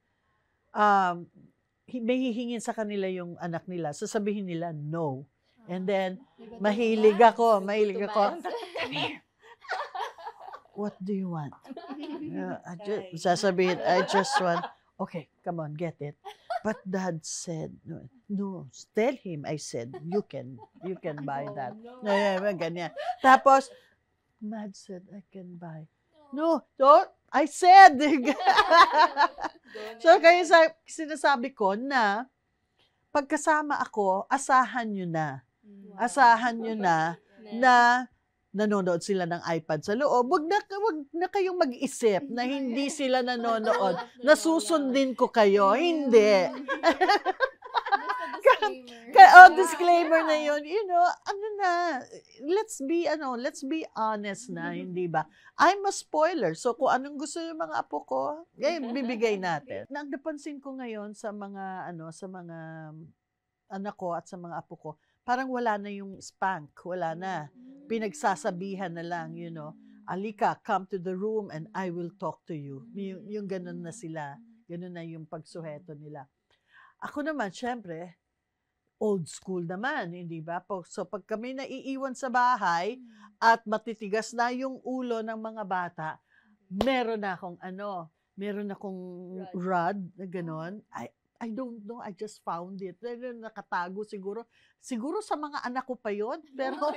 Speaker 2: may hihingin sa kanila yung anak nila, sasabihin nila, no. And then, mahilig ako. Come here. what do you want? Sasabihin, I just want, okay, come on, get it. But Dad said, no, tell him, I said, you can buy that. Ganyan. Tapos, Mad said, I can buy. No, I said. So, kaya sinasabi ko na, pagkasama ako, asahan nyo na. Asahan nyo na nanonood sila ng iPad sa loob. Wag na kayong mag-isip na hindi sila nanonood. Nasusundin ko kayo. Hindi. Disclaimer na yun. You know, let's be honest na, hindi ba? I'm a spoiler. So, kung anong gusto yung mga apo ko, bibigay natin. Napansin ko ngayon sa mga anak ko at sa mga apo ko, parang wala na yung spank. Wala na. Pinagsasabihan na lang, you know. Alika, come to the room and I will talk to you. Yung ganun na sila. Ganun na yung pagsuheto nila. Ako naman, syempre, old school naman, hindi ba? So, pag kami naiiwan sa bahay at matitigas na yung ulo ng mga bata, meron akong rod na gano'n. I don't know, I just found it. Nakatago siguro. Siguro sa mga anak ko pa yon, pero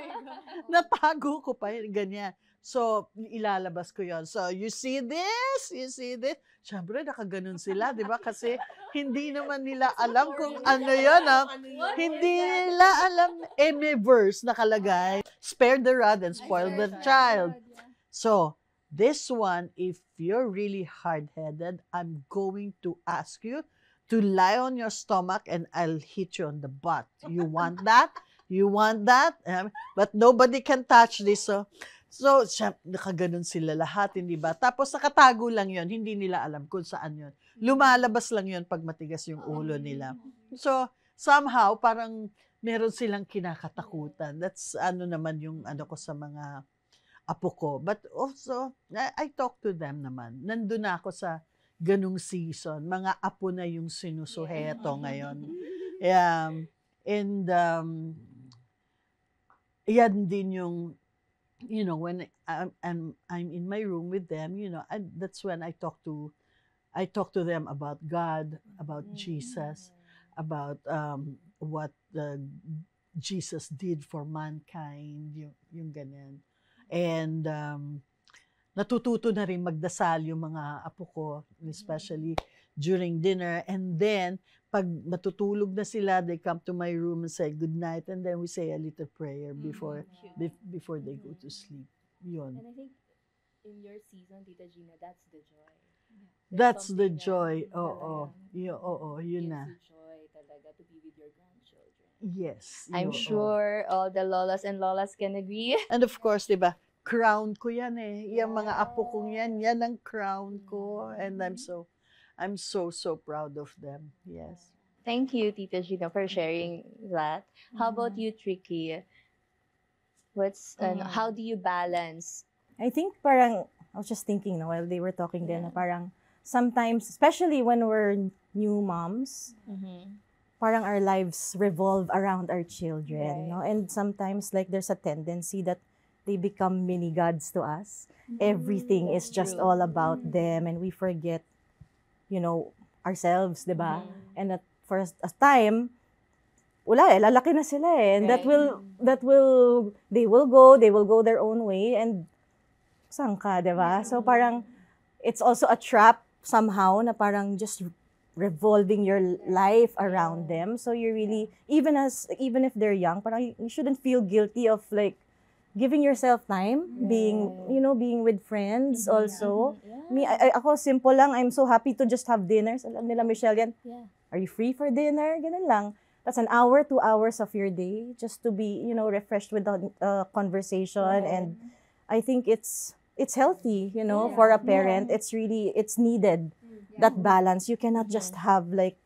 Speaker 2: natago ko pa yun, ganyan. So, ilalabas ko yon. So, you see this? You see this? Siyempre, nakaganon sila, di ba? Kasi hindi naman nila alam kung ano yun. Hindi nila alam. May verse nakalagay. Spare the rod and spoil the child. So, this one, if you're really hard-headed, I'm going to ask you to lie on your stomach and I'll hit you on the butt. You want that? You want that? But nobody can touch this. So nakaganon sila lahat, hindi ba? Tapos nakatago lang yon, hindi nila alam kung saan yon. Lumalabas lang yon pag matigas yung ulo nila. So, somehow, parang meron silang kinakatakutan. That's naman yung ko sa mga apo ko. But also, I talk to them naman. Nandun na ako sa ganung season. Mga apo na yung sinusuheto ngayon. And yan din yung, you know, when I'm in my room with them, you know, that's when I talk to them about God, about Jesus, about what Jesus did for mankind, yung ganyan. And natututo na rin magdasal yung mga apo ko, especially during dinner. And then, pag matutulog na sila, they come to my room and say good night, and then we say a little prayer before they go to sleep. Yun.
Speaker 1: And I think in your season, Tita Gina, that's the joy.
Speaker 2: That's the joy. Oo, yun na.
Speaker 1: Gives you joy talaga to be with your grandchildren.
Speaker 2: Yes.
Speaker 1: I'm sure all the lolas and lolas can agree.
Speaker 2: And of course, diba, crown ko yan eh. Yung mga apo kong yan ang crown ko. And I'm so proud of them. Yes.
Speaker 1: Thank you, Tita Gina, for sharing that. How about you, Tricky? How do you balance?
Speaker 5: I think parang, I was just thinking while they were talking there, na parang sometimes, especially when we're new moms, parang our lives revolve around our children. No? And sometimes like there's a tendency that they become mini gods to us. Everything is just all about them and we forget, you know, ourselves, diba? And at first a time, lalaki na sila eh. And they will go their own way and saan ka, diba? So parang, it's also a trap somehow na parang just revolving your life around them. So you really, even if they're young, parang you shouldn't feel guilty of like, giving yourself time, being with friends also. Ako simple lang, I'm so happy to just have dinners. Alam nila, Michelle, yan, are you free for dinner? Ganun lang. That's 1 hour, 2 hours of your day just to be, you know, refreshed with the conversation. And I think it's healthy, you know, for a parent. It's needed, that balance. You cannot just have like,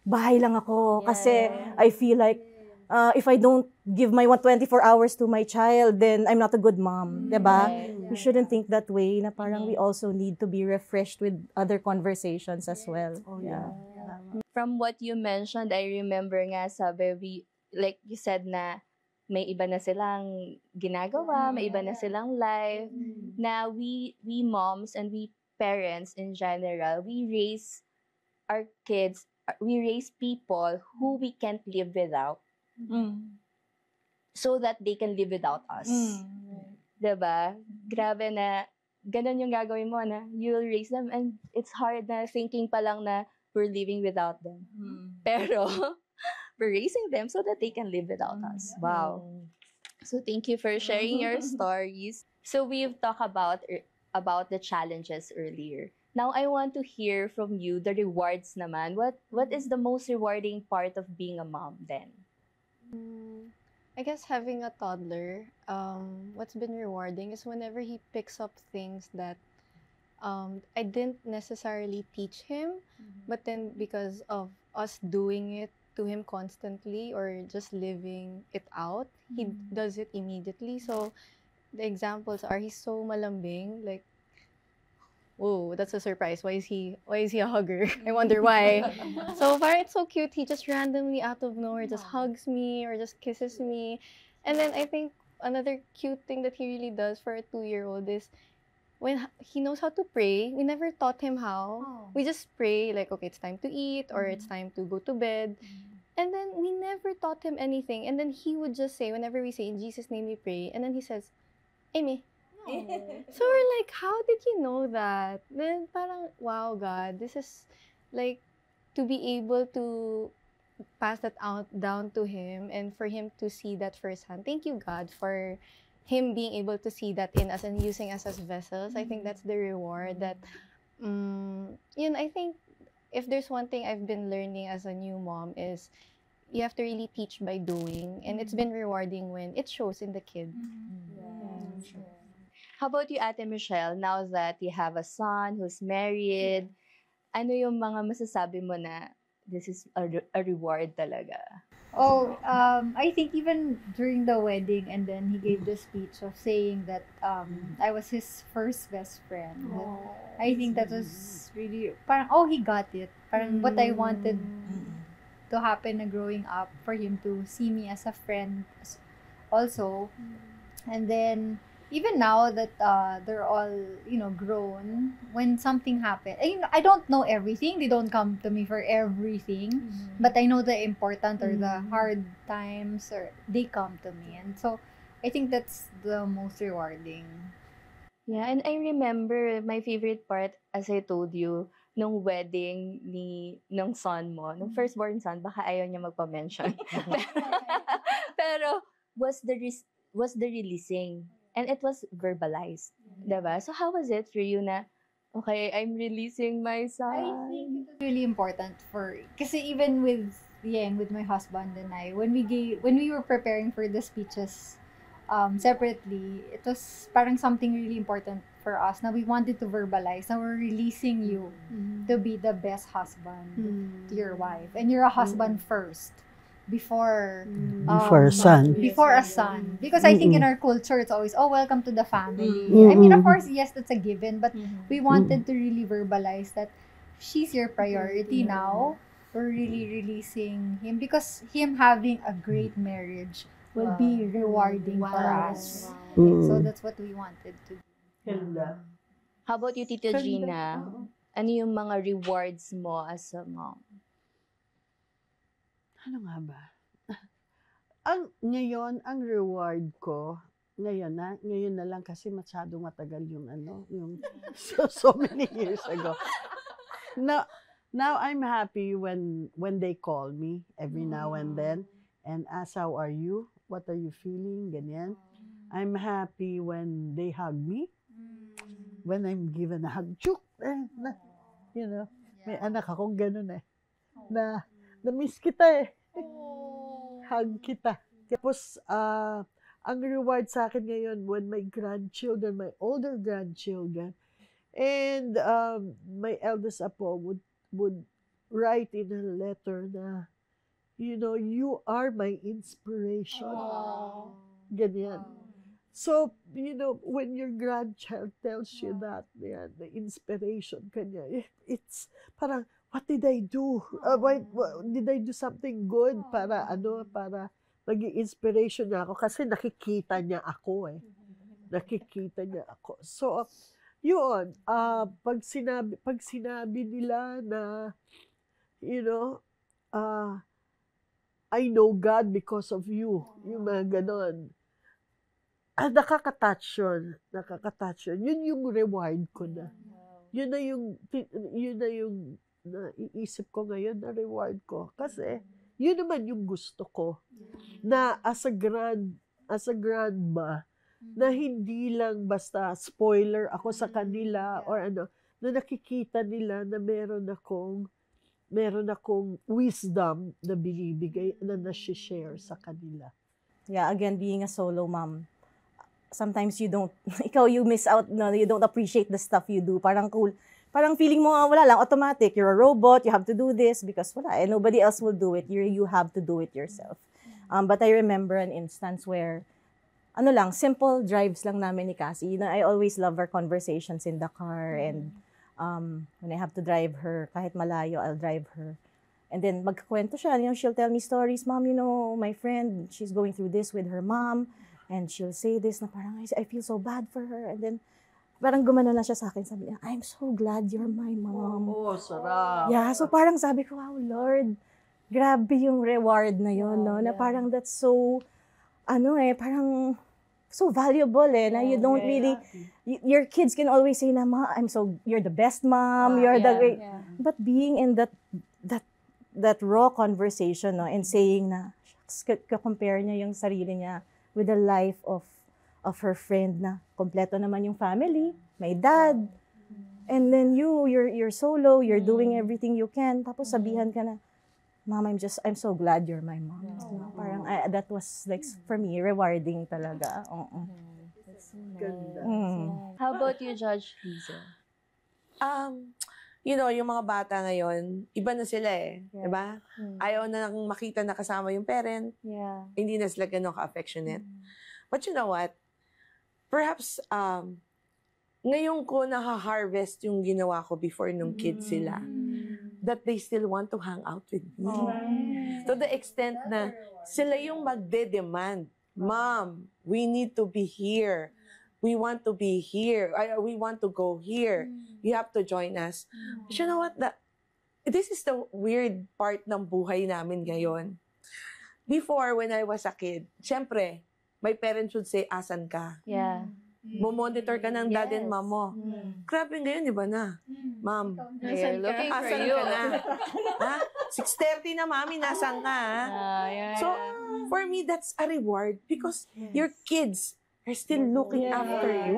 Speaker 5: bahay lang ako kasi I feel like, if I don't give my 24 hours to my child, then I'm not a good mom, diba? We shouldn't think that way, na parang we also need to be refreshed with other conversations as well.
Speaker 1: From what you mentioned, I remember nga sabi, like you said na may iba na silang ginagawa, may iba na silang life, na we moms and we parents in general, we raise our kids, we raise people who we can't live without so that they can live without us. Diba? Grabe na, ganun yung gagawin mo na you'll raise them and it's hard na thinking pa lang na we're living without them. Pero, we're raising them so that they can live without us. Wow. So thank you for sharing your stories. So we've talked about the challenges earlier. Now I want to hear from you the rewards naman. What is the most rewarding part of being a mom then?
Speaker 6: I guess having a toddler, what's been rewarding is whenever he picks up things that I didn't necessarily teach him, but then because of us doing it to him constantly or just living it out, he does it immediately. So the examples are he's so malambing, like, whoa, that's a surprise. Why is he a hugger? I wonder why. So far it's so cute. He just randomly out of nowhere just hugs me or just kisses me. And then I think another cute thing that he really does for a 2-year-old is when he knows how to pray. We never taught him how. We just pray like, okay, it's time to eat or it's time to go to bed. And then we never taught him anything. And then he would just say, whenever we say, in Jesus' name we pray, and then he says, Amy. So we're like, how did you know that? Then parang, wow, God, this is like to be able to pass that out down to him and for him to see that firsthand. Thank you, God, for him being able to see that in us and using us as vessels. I think that's the reward that, I think if there's one thing I've been learning as a new mom is you have to really teach by doing, and it's been rewarding when it shows in the kid.
Speaker 1: How about you, Ate Michelle? Now that you have a son who's married, ano yung mga masasabi mo na this is a reward talaga?
Speaker 4: I think even during the wedding, and then he gave the speech of saying that I was his first best friend. I think that was really, parang, he got it. Parang what I wanted to happen na growing up, for him to see me as a friend also. And then, even now that they're all, grown, when something happens, I don't know everything. They don't come to me for everything. But I know the important or the hard times, or they come to me. And so, I think that's the most rewarding.
Speaker 1: Yeah, and I remember my favorite part, as I told you, nung wedding nung son mo, nung firstborn son, baka ayaw niya magpa-mention. Pero was the releasing. And it was verbalized, diba? So how was it for you na, okay, I'm releasing my son?
Speaker 4: I think it's really important kasi even with Yeng, with my husband and I, when we were preparing for the speeches separately, it was parang something really important for us na we wanted to verbalize na we're releasing you to be the best husband to your wife. And you're a husband first. Before
Speaker 2: a son.
Speaker 4: Before a son. Because I think in our culture, it's always, welcome to the family. I mean, of course, yes, that's a given. But we wanted to really verbalize that she's your priority now. We're really releasing him. Because him having a great marriage will be rewarding for us. So that's what we wanted to do.
Speaker 1: How about you, Tita Gina? Ano yung mga rewards mo as a mom?
Speaker 2: Ano nga ba? Ngayon, ang reward ko, ngayon na lang kasi masyado matagal yung so many years ago. Now I'm happy when they call me every now and then and ask, how are you? What are you feeling? Ganyan. I'm happy when they hug me. When I'm given a hug. Chuk! May anak akong ganun na-miss kita hug kita. Tapos, ang reward sa akin ngayon when my grandchildren, my older grandchildren, and my eldest apo would write in a letter na, you are my inspiration. Ganyan. So, when your grandchild tells you that, the inspiration kanya, it's parang, what did I do? Did I do something good para
Speaker 7: naging inspiration niya ako kasi nakikita niya ako eh. Nakikita niya ako. So, yun, pag sinabi nila na, you know, I know God because of you, yung mga ganon. Nakaka-touch yun. Nakaka-touch yun. Yun yung reward ko na. Yun na yung naiisip ko ngayon na reward ko. Kasi, yun naman yung gusto ko. Na as a grandma, na hindi lang basta spoiler ako sa kanila or ano, na nakikita nila na meron akong wisdom na binibigay, na nasi-share sa kanila.
Speaker 5: Yeah, again, being a solo mom, sometimes you miss out, no, you don't appreciate the stuff you do. Parang cool. Parang feeling mo, wala lang, automatic. You're a robot, you have to do this because wala, and nobody else will do it. You have to do it yourself. But I remember an instance where, simple drives lang namin ni Cassie. I always love our conversations in the car, and when I have to drive her, kahit malayo, I'll drive her. And then magkakwento siya, she'll tell me stories, Mom, my friend, she's going through this with her mom, and she'll say this na parang, I feel so bad for her. And then, parang gumano na siya sa akin, sabi niya, I'm so glad you're my mom.
Speaker 7: Oh, sarap.
Speaker 5: Yeah, so parang sabi ko, wow, Lord, grabe yung reward na yun, no? Na parang that's so, parang so valuable na you don't really, your kids can always say na, Ma, you're the best mom, you're the great, but being in that raw conversation, no, and saying na, compare niya yung sarili niya with the life of her friend na kompleto naman yung family, may dad, and then you're solo, you're doing everything you can, tapos sabihan ka na, Mom, I'm so glad you're my mom. Parang that was like for me rewarding talaga.
Speaker 1: That's so nice.
Speaker 7: Ganda.
Speaker 1: How about you, Judge Liza?
Speaker 3: Yung mga bata ngayon, iba na sila eh.
Speaker 1: Yeah.
Speaker 3: Diba? Ayaw na nang makita na kasama yung parent.
Speaker 1: Yeah.
Speaker 3: Hindi na sila ganun ka-affectionate. But you know what? Perhaps, ngayon ko naha-harvest yung ginawa ko before nung kids sila. That they still want to hang out with me. To the extent na sila yung magde-demand, Mom, we need to be here. We want to be here. We want to go here. You have to join us. But you know what? This is the weird part ng buhay namin ngayon. Before, when I was a kid, syempre, my parents would say, asan ka?
Speaker 1: Yeah.
Speaker 3: Mo-monitor ka ng dad and mom mo. Grabe ngayon, di ba na? Mom,
Speaker 1: They're looking for
Speaker 3: asan
Speaker 1: you.
Speaker 3: ka na? Ha? 6:30 na, Mami, nasan ka? Ha? So, for me, that's a reward because your kids are still looking after you.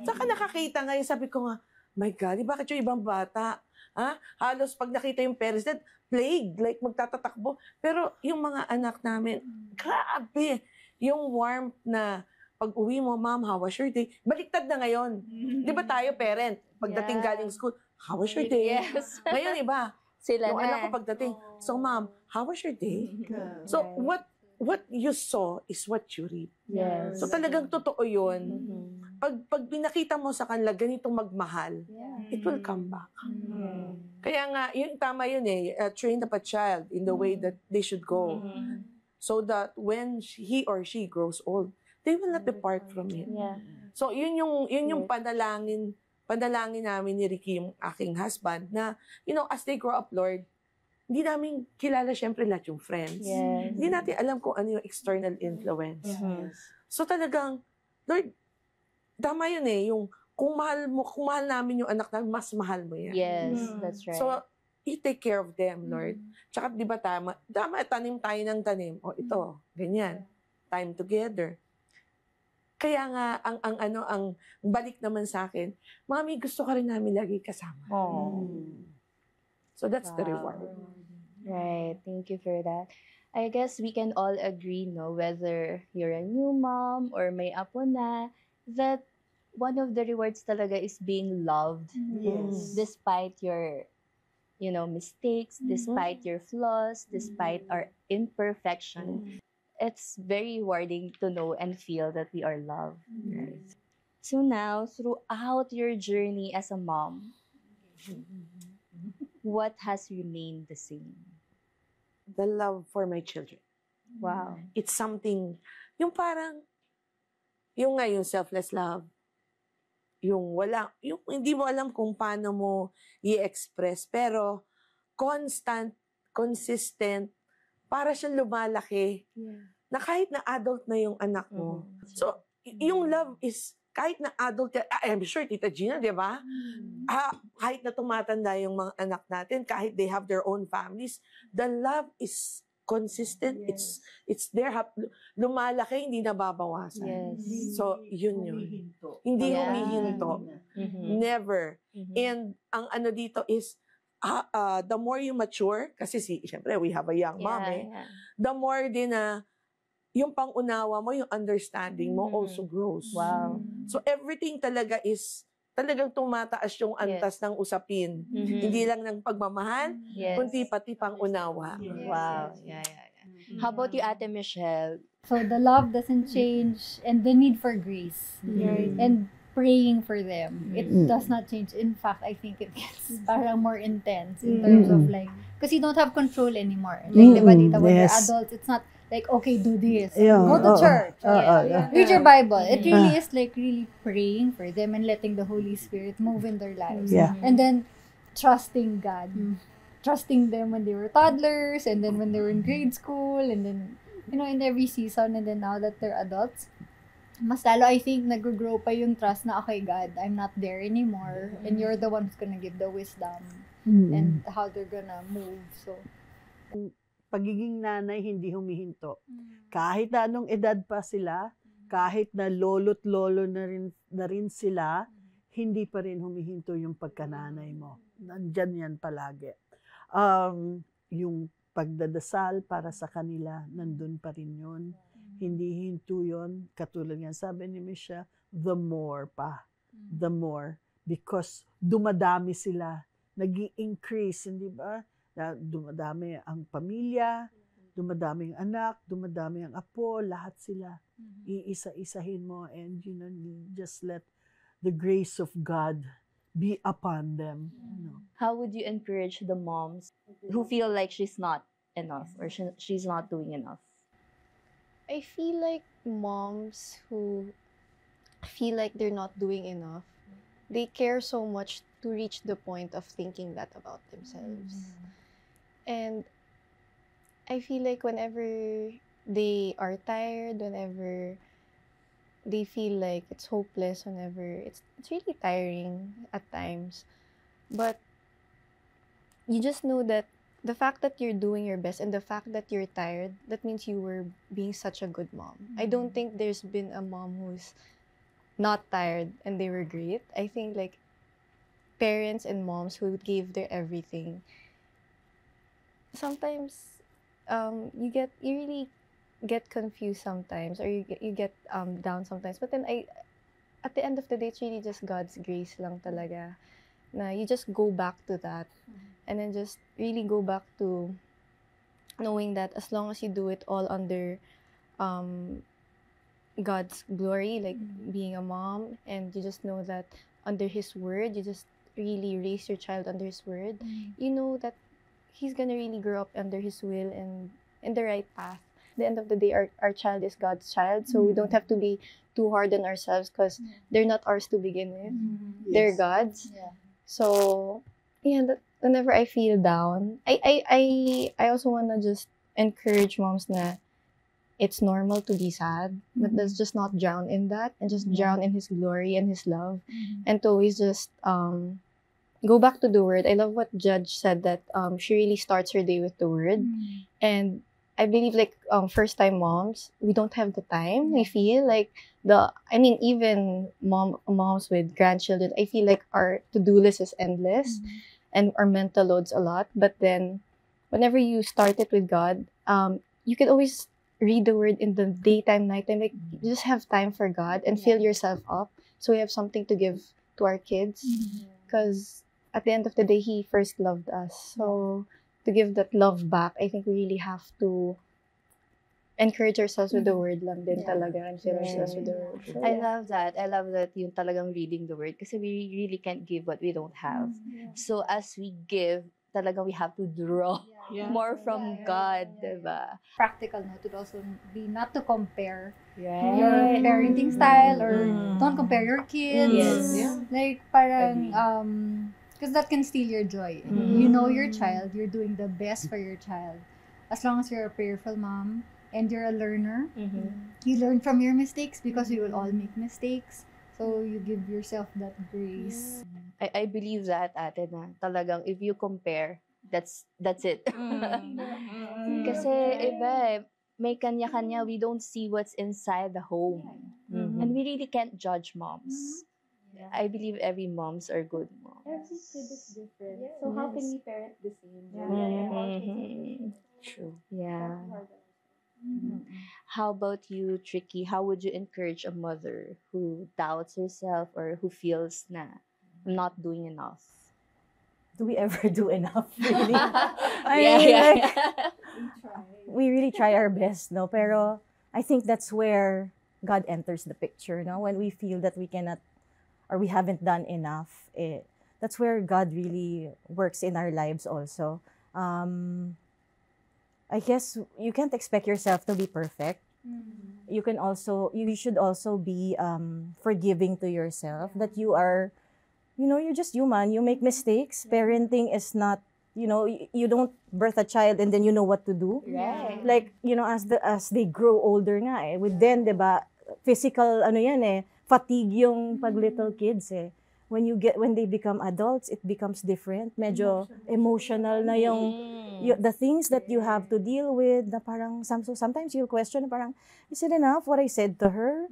Speaker 3: Saka nakakita ngayon, sabi ko nga, my God, bakit yung ibang bata? Ha? Halos pag nakita yung parents, that plague, like magtatatakbo. Pero yung mga anak namin, grabe. Yung warmth na pag uwi mo, Mom, how was your day? Baliktad na ngayon. Di ba tayo, parent, pagdating galing school, how was your day?
Speaker 1: Yes.
Speaker 3: Ngayon, iba.
Speaker 1: Sila
Speaker 3: Yung
Speaker 1: na.
Speaker 3: anak ko pagdating, so Mom, how was your day? So, what you sow is what you reap.
Speaker 1: Yes.
Speaker 3: So, talagang totoo yun. Pag pinakita mo sa kanila, ganitong magmahal, it will come back. Kaya nga, yun, tama yun eh. Train up a child in the way that they should go. So that when he or she grows old, they will not depart from it.
Speaker 1: Yeah.
Speaker 3: So, yun yung panalangin namin ni Ricky, yung aking husband, na, as they grow up, Lord, hindi namin kilala syempre lahat yung friends.
Speaker 1: Yes.
Speaker 3: Hindi natin alam kung ano yung external influence. So, talagang, Lord, tama yun eh, yung kung mahal namin yung anak namin, mas mahal mo yan.
Speaker 1: Yes, that's right.
Speaker 3: So, you take care of them, Lord. Tsaka, di ba tama, tanim tayo ng tanim. O, ito, ganyan. Time together. Kaya nga, ang balik naman sa akin, Mami, gusto ka rin namin lagi kasama. So that's the reward.
Speaker 1: Right. Thank you for that. I guess we can all agree, no, whether you're a new mom or may apo na, that one of the rewards talaga is being loved.
Speaker 7: Yes.
Speaker 1: Despite your, mistakes, despite your flaws, despite our imperfection. It's very rewarding to know and feel that we are loved. Right? So now, throughout your journey as a mom, what has remained the same?
Speaker 3: The love for my children.
Speaker 1: Wow.
Speaker 3: It's something, yung parang, yung nga yung selfless love, yung hindi mo alam kung paano mo i-express, pero constant, consistent, para siyang lumalaki, na kahit na adult na yung anak mo. So, yung love is, kahit na adult, I'm sure, Tita Gina, di ba? Kahit na tumatanda yung mga anak natin, kahit they have their own families, the love is consistent, it's there, lumalaki, hindi nababawasan.
Speaker 1: Yes.
Speaker 3: So, yun. Hindi
Speaker 1: Yeah.
Speaker 3: humihinto. Never. And ang ano dito is, the more you mature, kasi syempre, we have a young mom the more din na, yung pangunawa mo, yung understanding mo also grows.
Speaker 1: Wow.
Speaker 3: So, everything talaga is, talagang tumataas yung antas ng usapin. Hindi lang ng pagmamahal, kundi pati pangunawa.
Speaker 1: Wow. Yeah. How about you, Ate Michelle?
Speaker 4: So the love doesn't change, and the need for grace, right? And praying for them, it does not change. In fact, I think it gets parang more intense in terms of like, because you don't have control anymore. Like, diba, Tita, when you're adults, it's not like, okay, do this, go to church, read your Bible. It really is like really praying for them and letting the Holy Spirit move in their lives. And then trusting God. Trusting them when they were toddlers, and then when they were in grade school, and then, you know, in every season, and then now that they're adults, mas lalo, I think, nag-grow pa yung trust na, okay, God, I'm not there anymore, and you're the one who's gonna give the wisdom, and how they're gonna move, so.
Speaker 2: Pagiging nanay, hindi humihinto. Kahit na anong edad pa sila, kahit na lolo't lolo na rin sila, hindi pa rin humihinto yung pagkananay mo. Nandyan yan palagi. Yung pagdadasal para sa kanila, nandun pa rin yun. Hindi hinto yun. Katulad nga sabi ni Misha, the more pa. The more. Because dumadami sila. Nag-i-increase, hindi ba? Dumadami ang pamilya, dumadami ang anak, dumadami ang apo, lahat sila. Iisa-isahin mo, and you know, just let the grace of God be upon them. You know.
Speaker 1: How would you encourage the moms who feel like she's not enough or she's not doing enough?
Speaker 6: I feel like moms who feel like they're not doing enough, they care so much to reach the point of thinking that about themselves. And I feel like whenever they are tired, whenever they feel like it's hopeless, whenever it's really tiring at times. But you just know that the fact that you're doing your best and the fact that you're tired, that means you were being such a good mom. I don't think there's been a mom who's not tired and they were great. I think like parents and moms who gave their everything, sometimes you really get confused sometimes, or you get down sometimes. But then at the end of the day, it's really just God's grace lang talaga. Na you just go back to that, and then just really go back to knowing that as long as you do it all under God's glory, like being a mom, and you just know that under His word, you just really raise your child under His word, you know that He's gonna really grow up under His will and in the right path. At the end of the day, our child is God's child, so we don't have to be too hard on ourselves because they're not ours to begin with. They're God's. So yeah, that whenever I feel down, I also wanna just encourage moms na it's normal to be sad, but let's just not drown in that, and just drown in His glory and His love, and to always just go back to the word. I love what Judge said, that she really starts her day with the word, and I believe like first time moms, we don't have the time. We feel like even moms with grandchildren, I feel like our to-do list is endless and our mental load's a lot. But then whenever you start it with God, you can always read the word in the daytime, nighttime. Like you just have time for God and fill yourself up, so we have something to give to our kids. Because at the end of the day, He first loved us. So to give that love back, I think we really have to encourage ourselves with the word lang din talaga, and fill ourselves with the word. So,
Speaker 1: I love that. I love that yung talagang reading the word, kasi we really can't give what we don't have. So as we give, talagang we have to draw
Speaker 7: Yeah.
Speaker 1: more from God, diba?
Speaker 4: Practical note would also be not to compare
Speaker 1: Right.
Speaker 4: your parenting style or
Speaker 5: Mm.
Speaker 4: don't compare your kids.
Speaker 1: Yes.
Speaker 3: Yeah.
Speaker 4: Like parang
Speaker 1: Agree.
Speaker 4: because that can steal your joy.
Speaker 1: Mhm.
Speaker 4: You know your child, you're doing the best for your child. As long as you're a prayerful mom and you're a learner, you learn from your mistakes because we will all make mistakes. So you give yourself that grace.
Speaker 1: I believe that, ate, na talagang if you compare, that's it. Kasi iba eh, may kanya-kanya, we don't see what's inside the home. And we really can't judge moms. I believe every moms are good moms.
Speaker 8: Every kid is different. So how can we parent the same?
Speaker 1: True. Yeah. How about you, Tricky? How would you encourage a mother who doubts herself or who feels na I'm not doing enough?
Speaker 5: Do we ever do enough? Really? I
Speaker 1: Yeah,
Speaker 5: mean,
Speaker 1: yeah,
Speaker 5: like,
Speaker 1: yeah.
Speaker 5: we really try our best, no? Pero I think that's where God enters the picture, no? When we feel that we cannot or we haven't done enough, that's where God really works in our lives also. I guess you can't expect yourself to be perfect. You should also be forgiving to yourself that you are, you're just human. You make mistakes. Parenting is not, you don't birth a child and then you know what to do.
Speaker 1: Right.
Speaker 5: Like, as they grow older nga with them, 'di ba? Physical fatigue yung pag little kids when they become adults, it becomes different. Medyo emotional na yung the things that you have to deal with, na parang sometimes you'll question parang, is it enough what I said to her?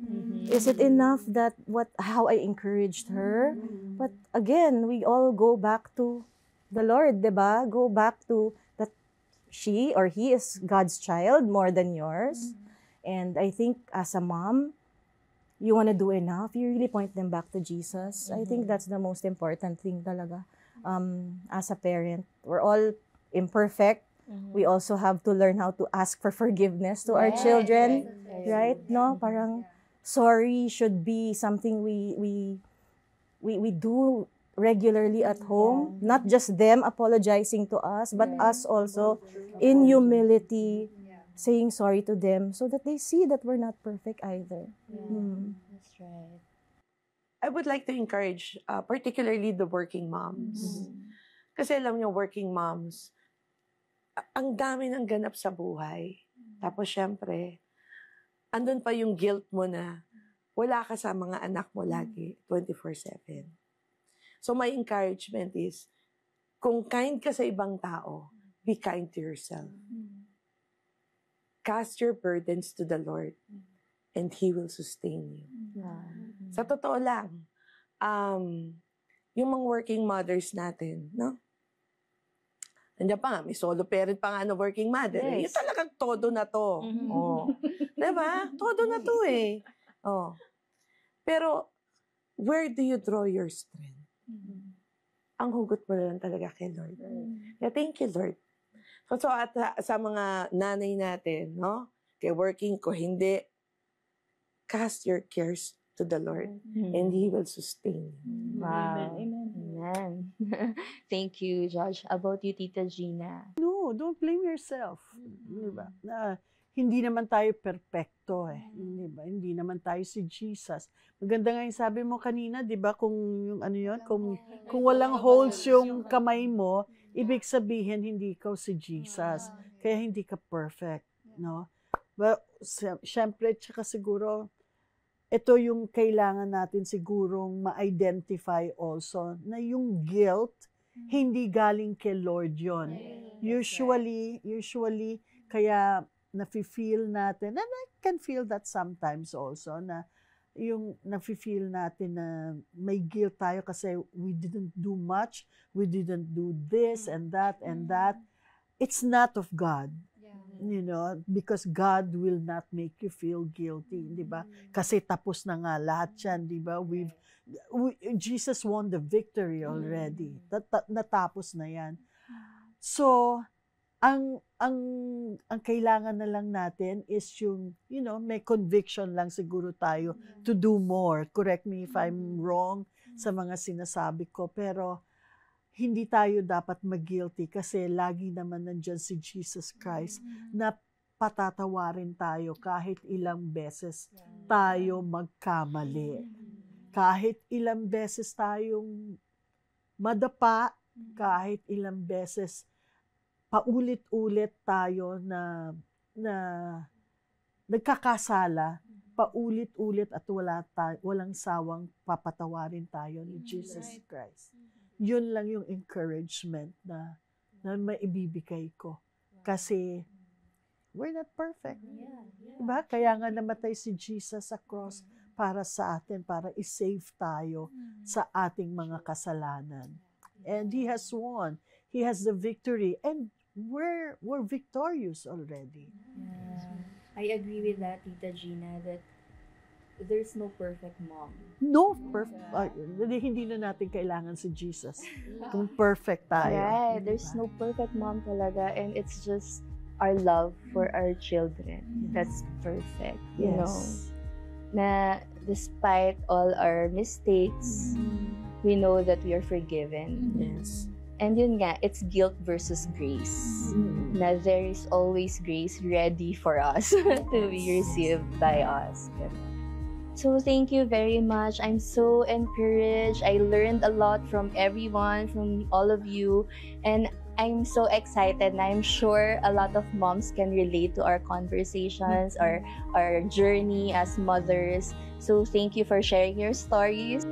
Speaker 5: Is it enough that how I encouraged her? But again, we all go back to the Lord, 'di ba? Go back to that she or he is God's child more than yours. And I think as a mom, you want to do enough, you really point them back to Jesus. I think that's the most important thing talaga. As a parent, we're all imperfect. We also have to learn how to ask for forgiveness to our children, right? No, parang sorry should be something we do regularly at home. Not just them apologizing to us, but us also in humility saying sorry to them so that they see that we're not perfect either.
Speaker 1: That's right.
Speaker 3: I would like to encourage particularly the working moms. Kasi alam niyo, working moms, ang dami ng ganap sa buhay. Tapos syempre, andun pa yung guilt mo na wala ka sa mga anak mo lagi, 24/7. So my encouragement is, kung kind ka sa ibang tao, be kind to yourself. Cast your burdens to the Lord and He will sustain you. Sa totoo lang, yung mga working mothers natin, no? Nandiyan pa nga, may solo parent pa nga na working mother.
Speaker 1: Yes.
Speaker 3: Yung talagang todo na to. Oh. Diba? Todo na to Oh. Pero, where do you draw your strength? Ang hugot mo na lang talaga kay Lord. Yeah, thank you, Lord. So at sa mga nanay natin, no? Kay working ko, hindi. Cast your cares to the Lord and He will sustain you.
Speaker 1: Wow. Amen. Thank you, Josh. About you, Tita Gina?
Speaker 7: No, don't blame yourself. Diba? Hindi naman tayo perpekto Diba? Hindi naman tayo si Jesus. Maganda nga yung sabi mo kanina, 'di ba? Kung yung kung walang holes yung kamay mo, ibig sabihin hindi ikaw si Jesus. Kaya hindi ka perfect, no? But syempre, tsaka siguro ito yung kailangan natin sigurong ma-identify also na yung guilt hindi galing kay Lord yon. Usually kaya nafe-feel natin, and I can feel that sometimes also, na yung nafe-feel natin na may guilt tayo kasi we didn't do much, we didn't do this and that and that. It's not of God. Because God will not make you feel guilty, di ba? Kasi tapos na nga lahat yan, di ba? Jesus won the victory already. Natapos na yan. So, ang kailangan na lang natin is yung, may conviction lang siguro tayo to do more. Correct me if I'm wrong sa mga sinasabi ko. Pero,
Speaker 2: hindi tayo dapat mag-guilty kasi lagi naman nandyan si Jesus Christ na patatawarin tayo kahit ilang beses tayo magkamali. Kahit ilang beses tayong madapa, kahit ilang beses paulit-ulit tayo na nagkakasala, paulit-ulit at walang sawang papatawarin tayo ni Jesus Christ. Yun lang yung encouragement na maibibigay ko. Kasi we're not perfect. Diba? Kaya nga namatay si Jesus sa cross para sa atin, para i-save tayo sa ating mga kasalanan. And He has won. He has the victory. And we're victorious already.
Speaker 1: Yeah. I agree with that, Tita Gina, that there's no perfect mom.
Speaker 2: No perfect. Hindi na natin kailangan si Jesus. Kung perfect tayo.
Speaker 1: Right. There's no perfect mom talaga. And it's just our love for our children. That's perfect. You know, na despite all our mistakes, we know that we are forgiven.
Speaker 3: Yes.
Speaker 1: And yun nga, it's guilt versus grace. Na there is always grace ready for us to be received by us. So thank you very much. I'm so encouraged. I learned a lot from everyone, from all of you. And I'm so excited, and I'm sure a lot of moms can relate to our conversations, our journey as mothers. So thank you for sharing your stories.